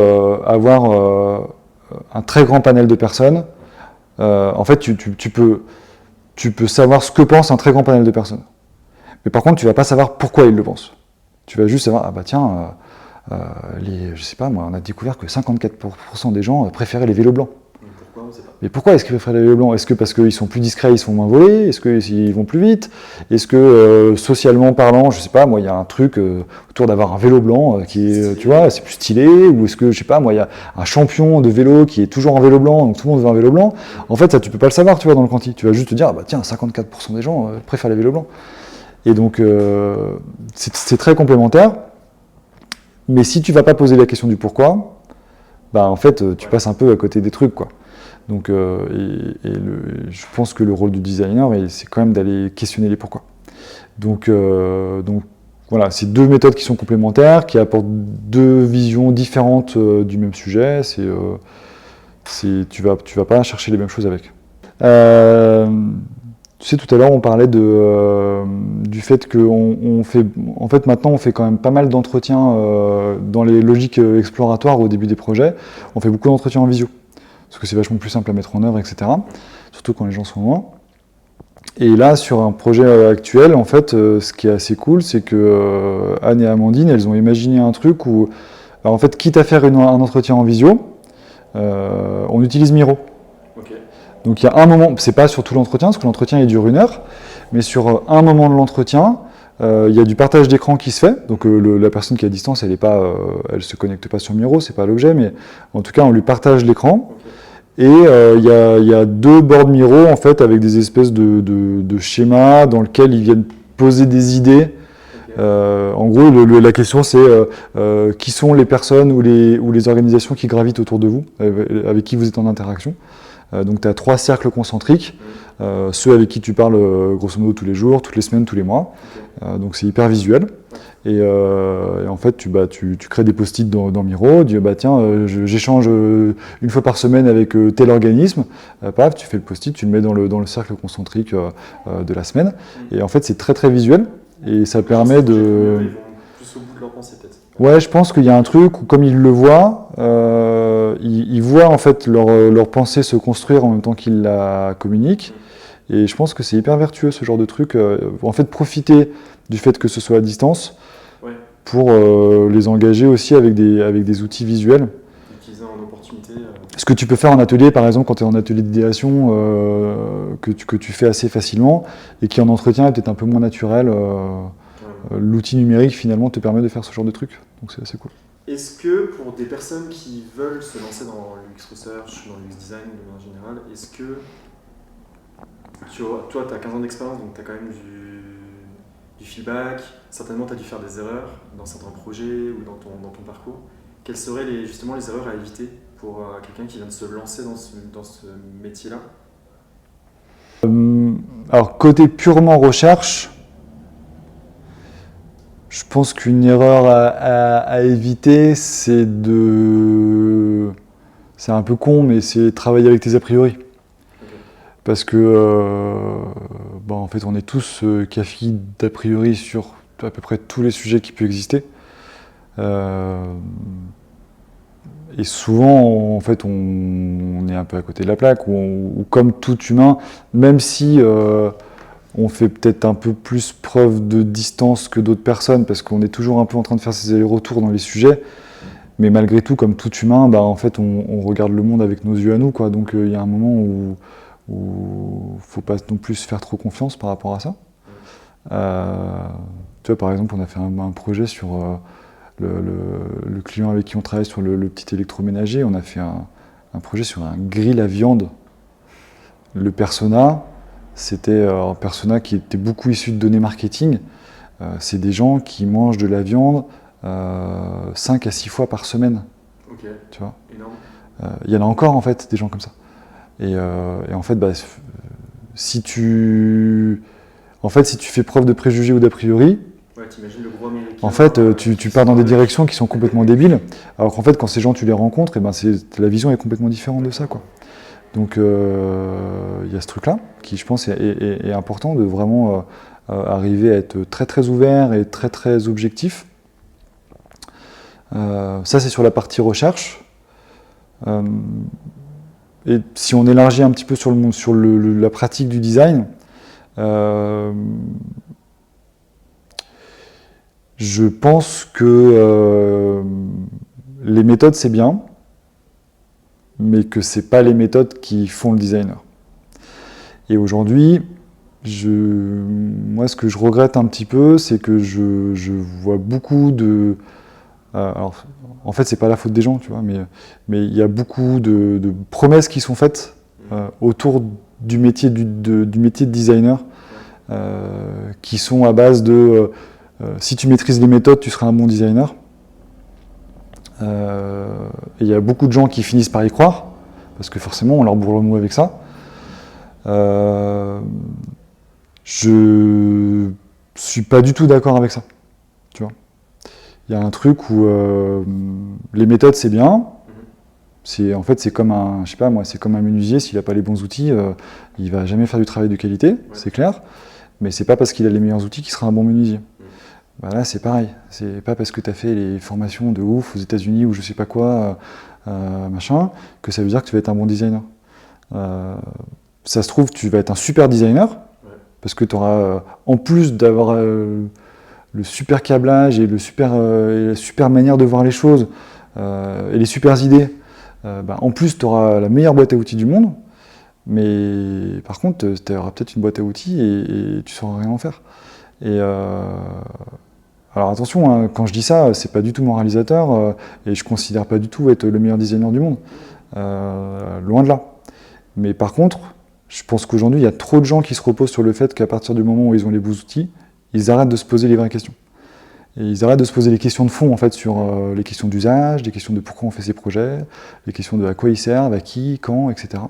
avoir un très grand panel de personnes. En fait, tu peux savoir ce que pense un très grand panel de personnes. Mais par contre, tu ne vas pas savoir pourquoi ils le pensent. Tu vas juste savoir, je sais pas, moi, on a découvert que 54% des gens préféraient les vélos blancs. Pourquoi, on sait pas. Mais pourquoi est-ce qu'ils préfèrent les vélos blancs? Est-ce que parce qu'ils sont plus discrets, ils sont moins volés? Est-ce qu'ils vont plus vite? Est-ce que socialement parlant, je sais pas, moi, il y a un truc autour d'avoir un vélo blanc qui est, tu vois, c'est plus stylé? Ou est-ce que, je sais pas, moi, il y a un champion de vélo qui est toujours en vélo blanc, donc tout le monde veut un vélo blanc? En fait, ça, tu peux pas le savoir, tu vois, dans le quanti. Tu vas juste te dire, tiens, 54% des gens préfèrent les vélos blancs. Et donc, c'est très complémentaire. Mais si tu vas pas poser la question du pourquoi, bah, en fait, tu passes un peu à côté des trucs, quoi. Donc, je pense que le rôle du designer, c'est quand même d'aller questionner les pourquoi. Donc voilà, c'est deux méthodes qui sont complémentaires, qui apportent deux visions différentes du même sujet. Tu vas pas chercher les mêmes choses avec. Tu sais, tout à l'heure, on parlait du fait qu'on fait, en fait, maintenant, on fait quand même pas mal d'entretiens dans les logiques exploratoires au début des projets. On fait beaucoup d'entretiens en visio, parce que c'est vachement plus simple à mettre en œuvre, etc. Surtout quand les gens sont loin. Et là, sur un projet actuel, en fait, ce qui est assez cool, c'est que Anne et Amandine, elles ont imaginé un truc où, en fait, quitte à faire un entretien en visio, on utilise Miro. Okay. Donc il y a un moment, c'est pas sur tout l'entretien, parce que l'entretien il dure 1 heure, mais sur un moment de l'entretien, il y a du partage d'écran qui se fait. Donc la personne qui est à distance, elle se connecte pas sur Miro, c'est pas l'objet, mais en tout cas on lui partage l'écran. Okay. Et il y a 2 bords Miro en fait avec des espèces de schémas dans lesquels ils viennent poser des idées. Okay. En gros, la question c'est qui sont les personnes ou les organisations qui gravitent autour de vous, avec qui vous êtes en interaction. Donc tu as 3 cercles concentriques, ceux avec qui tu parles grosso modo tous les jours, toutes les semaines, tous les mois. Okay. Donc c'est hyper visuel. Et en fait, tu crées des post-it dans Miro, tu dis bah tiens, j'échange 1 fois par semaine avec tel organisme, paf, tu fais le post-it, tu le mets dans le cercle concentrique de la semaine. Et en fait, c'est très très visuel et ça permet de... Ils vont plus au bout de leur pensée peut-être. Ouais, je pense qu'il y a un truc où comme ils le voient, ils voient en fait leur pensée se construire en même temps qu'ils la communiquent. Et je pense que c'est hyper vertueux ce genre de truc. En fait, profiter du fait que ce soit à distance pour les engager aussi avec des outils visuels. Utiliser en opportunité. Ce que tu peux faire en atelier, par exemple, quand tu es en atelier d'idéation, que tu fais assez facilement et qui en entretien est peut-être un peu moins naturel. L'outil numérique finalement te permet de faire ce genre de truc, donc c'est assez cool. Est-ce que pour des personnes qui veulent se lancer dans l'UX Research, dans l'UX Design de manière générale, est-ce que toi tu as 15 ans d'expérience, donc tu as quand même du feedback, certainement tu as dû faire des erreurs dans certains projets ou dans ton parcours. Quelles seraient justement les erreurs à éviter pour quelqu'un qui vient de se lancer dans ce métier-là? Alors côté purement recherche, je pense qu'une erreur à éviter, c'est un peu con, mais c'est travailler avec tes a priori. Okay. Parce que, en fait, on est tous cafés d'a priori sur à peu près tous les sujets qui peuvent exister. Et souvent, en fait, on est un peu à côté de la plaque, ou comme tout humain, même si on fait peut-être un peu plus preuve de distance que d'autres personnes, parce qu'on est toujours un peu en train de faire ses allers-retours dans les sujets, mais malgré tout, comme tout humain, en fait, on regarde le monde avec nos yeux à nous, quoi. Donc il y a un moment où faut pas non plus se faire trop confiance par rapport à ça. Tu vois, par exemple, on a fait un projet sur le client avec qui on travaille sur le petit électroménager. On a fait un projet sur un grill à viande. Le persona, c'était un persona qui était beaucoup issu de données marketing. C'est des gens qui mangent de la viande 5 à 6 fois par semaine. Ok, tu vois. Énorme. Il y en a encore en fait, des gens comme ça. Et en fait, si tu fais preuve de préjugés ou d'a priori, t'imagines le gros américain. En fait, tu pars dans des directions qui sont complètement débiles, alors qu'en fait, quand ces gens, tu les rencontres, la vision est complètement différente de ça, quoi. Donc, il y a ce truc-là, qui, je pense, est important, de vraiment arriver à être très, très ouvert et très, très objectif. Ça, c'est sur la partie recherche. Et si on élargit un petit peu sur la pratique du design, je pense que les méthodes, c'est bien, mais que ce n'est pas les méthodes qui font le designer. Et aujourd'hui, moi, ce que je regrette un petit peu, c'est que je vois beaucoup de... alors, en fait, ce n'est pas la faute des gens, tu vois, mais il y a beaucoup de promesses qui sont faites autour du métier du métier de designer, qui sont à base de... si tu maîtrises les méthodes, tu seras un bon designer. il y a beaucoup de gens qui finissent par y croire, parce que forcément on leur bourre le mot avec ça. Je suis pas du tout d'accord avec ça, tu vois. Il y a un truc où les méthodes c'est bien. En fait, c'est comme un, je sais pas moi, c'est comme un menuisier, s'il n'a pas les bons outils, il va jamais faire du travail de qualité, c'est clair. Mais c'est pas parce qu'il a les meilleurs outils qu'il sera un bon menuisier. Bah là, c'est pareil. C'est pas parce que tu as fait les formations de ouf aux États-Unis ou je sais pas quoi, machin, que ça veut dire que tu vas être un bon designer. Ça se trouve, tu vas être un super designer, parce que tu auras, en plus d'avoir le super câblage et la super manière de voir les choses, et les super idées, en plus, tu auras la meilleure boîte à outils du monde, mais par contre, tu auras peut-être une boîte à outils et tu sauras rien en faire. Alors attention, hein, quand je dis ça, c'est pas du tout moralisateur et je considère pas du tout être le meilleur designer du monde. Loin de là. Mais par contre, je pense qu'aujourd'hui, il y a trop de gens qui se reposent sur le fait qu'à partir du moment où ils ont les bons outils, ils arrêtent de se poser les vraies questions. Et ils arrêtent de se poser les questions de fond en fait, sur les questions d'usage, les questions de pourquoi on fait ces projets, les questions de à quoi ils servent, à qui, quand, etc.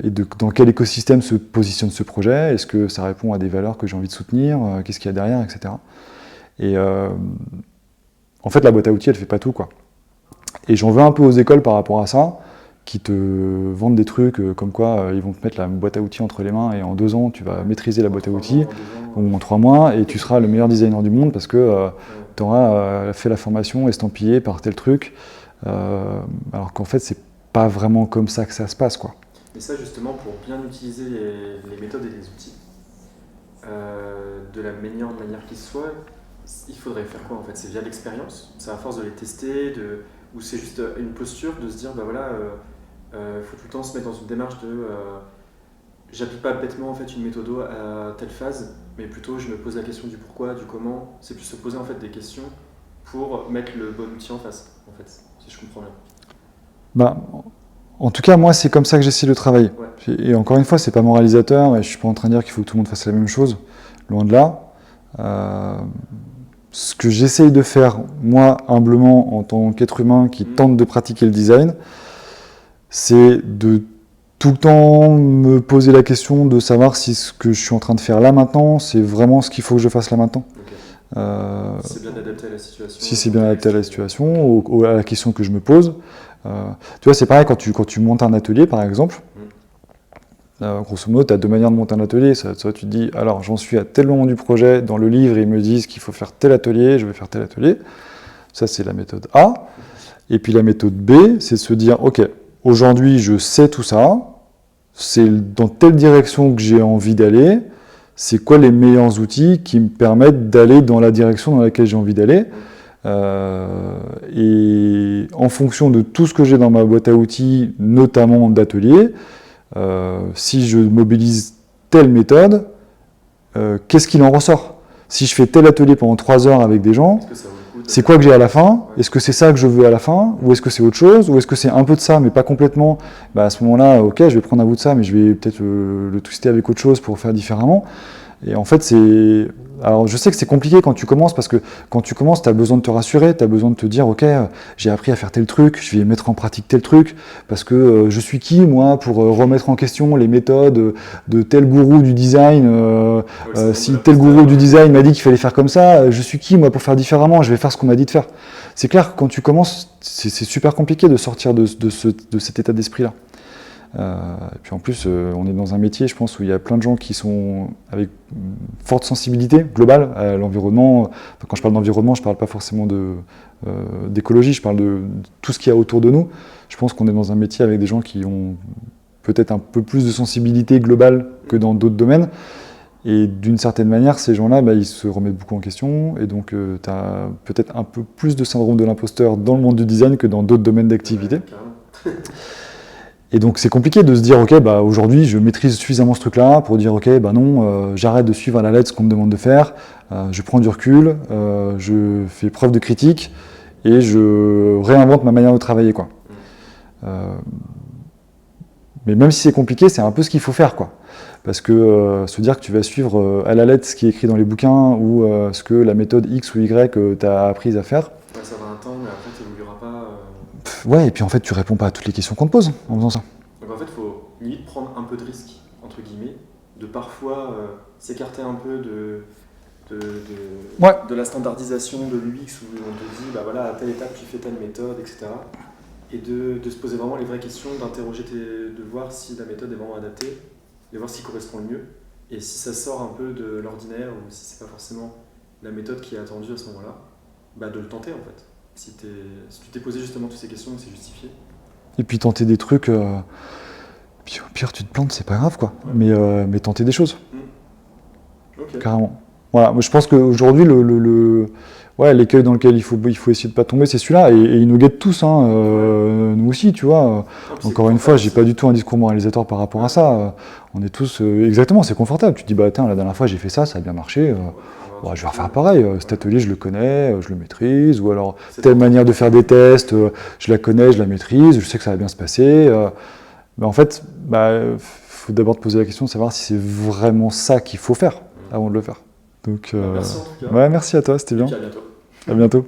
Et dans quel écosystème se positionne ce projet, est-ce que ça répond à des valeurs que j'ai envie de soutenir, qu'est-ce qu'il y a derrière, etc. Et en fait, la boîte à outils, elle fait pas tout, quoi. Et j'en veux un peu aux écoles par rapport à ça, qui te vendent des trucs comme quoi ils vont te mettre la boîte à outils entre les mains et en 2 ans, tu vas maîtriser la boîte à outils, ou en 3 mois, et tu seras le meilleur designer du monde parce que tu auras fait la formation estampillée par tel truc, alors qu'en fait, c'est pas vraiment comme ça que ça se passe, quoi. Et ça, justement, pour bien utiliser les méthodes et les outils, de la meilleure manière qui soit, il faudrait faire quoi en fait? C'est via l'expérience? C'est à force de les tester, ou c'est juste une posture de se dire, bah voilà, faut tout le temps se mettre dans une démarche de j'applique pas bêtement en fait une méthode à telle phase, mais plutôt je me pose la question du pourquoi, du comment. C'est plus se poser en fait des questions pour mettre le bon outil en face, en fait, si je comprends bien. Bah, en tout cas, moi, c'est comme ça que j'essaie de travailler. Ouais. Et encore une fois, c'est pas moralisateur, et je suis pas en train de dire qu'il faut que tout le monde fasse la même chose, loin de là. Ce que j'essaye de faire, moi, humblement, en tant qu'être humain qui tente de pratiquer le design, c'est de tout le temps me poser la question de savoir si ce que je suis en train de faire là maintenant, c'est vraiment ce qu'il faut que je fasse là maintenant. Okay. Si c'est bien adapté à la situation. Si c'est bien adapté à la situation, à la question que je me pose. Tu vois, c'est pareil quand tu montes un atelier, par exemple. Grosso modo, tu as 2 manières de monter un atelier. Soit tu te dis, alors j'en suis à tel moment du projet, dans le livre, ils me disent qu'il faut faire tel atelier, je vais faire tel atelier. Ça, c'est la méthode A. Et puis la méthode B, c'est de se dire, ok, aujourd'hui, je sais tout ça, c'est dans telle direction que j'ai envie d'aller, c'est quoi les meilleurs outils qui me permettent d'aller dans la direction dans laquelle j'ai envie d'aller. Et en fonction de tout ce que j'ai dans ma boîte à outils, notamment d'atelier, si je mobilise telle méthode, qu'est-ce qu'il en ressort? Si je fais tel atelier pendant 3 heures avec des gens, c'est quoi que j'ai à la fin? Est-ce que c'est ça que je veux à la fin? Ou est-ce que c'est autre chose? Ou est-ce que c'est un peu de ça, mais pas complètement? À ce moment-là, ok, je vais prendre un bout de ça, mais je vais peut-être le twister avec autre chose pour faire différemment. Et en fait, alors je sais que c'est compliqué quand tu commences, parce que quand tu commences, tu as besoin de te rassurer, tu as besoin de te dire, ok, j'ai appris à faire tel truc, je vais mettre en pratique tel truc, parce que je suis qui, moi, pour remettre en question les méthodes de tel gourou du design, si tel gourou du design m'a dit qu'il fallait faire comme ça, je suis qui, moi, pour faire différemment, je vais faire ce qu'on m'a dit de faire. C'est clair que quand tu commences, c'est super compliqué de sortir de cet état d'esprit-là. Et puis en plus, on est dans un métier, je pense, où il y a plein de gens qui sont avec une forte sensibilité globale à l'environnement. Enfin, quand je parle d'environnement, je ne parle pas forcément d'écologie, je parle de tout ce qu'il y a autour de nous. Je pense qu'on est dans un métier avec des gens qui ont peut-être un peu plus de sensibilité globale que dans d'autres domaines. Et d'une certaine manière, ces gens-là, ils se remettent beaucoup en question. Et donc, tu as peut-être un peu plus de syndrome de l'imposteur dans le monde du design que dans d'autres domaines d'activité. Ouais, et donc c'est compliqué de se dire, ok, aujourd'hui je maîtrise suffisamment ce truc-là pour dire, ok, non, j'arrête de suivre à la lettre ce qu'on me demande de faire, je prends du recul, je fais preuve de critique et je réinvente ma manière de travailler, quoi. Mais même si c'est compliqué, c'est un peu ce qu'il faut faire, quoi. Parce que se dire que tu vas suivre à la lettre ce qui est écrit dans les bouquins ou ce que la méthode X ou Y tu as apprise à faire. Ouais, ça va un temps, mais après ouais, et puis en fait, tu réponds pas à toutes les questions qu'on te pose en faisant ça. Donc en fait, il faut limite prendre un peu de risque, entre guillemets, de parfois s'écarter un peu de la standardisation de l'UX où on te dit, bah voilà, à telle étape, tu fais telle méthode, etc. Et de se poser vraiment les vraies questions, de voir si la méthode est vraiment adaptée, de voir s'il correspond le mieux. Et si ça sort un peu de l'ordinaire ou si c'est pas forcément la méthode qui est attendue à ce moment-là, bah de le tenter en fait. Si tu t'es posé justement toutes ces questions, c'est justifié. Et puis tenter des trucs, puis au pire tu te plantes, c'est pas grave quoi. Ouais. Mais tenter des choses. Okay. Carrément. Voilà, moi je pense qu'aujourd'hui l'écueil dans lequel il faut essayer de pas tomber, c'est celui-là, et il nous guette tous, hein, nous aussi, tu vois. Encore une fois, j'ai pas du tout un discours moralisateur par rapport à ça. On est tous, exactement, c'est confortable. Tu te dis, bah tiens, la dernière fois j'ai fait ça, ça a bien marché. Je vais refaire pareil. Cet atelier, je le connais, je le maîtrise, ou alors telle manière de faire des tests, je la connais, je la maîtrise, je sais que ça va bien se passer. Mais en fait, faut d'abord te poser la question de savoir si c'est vraiment ça qu'il faut faire avant de le faire. Donc, merci en tout cas. Ouais, merci à toi, c'était bien. Et à bientôt. À bientôt.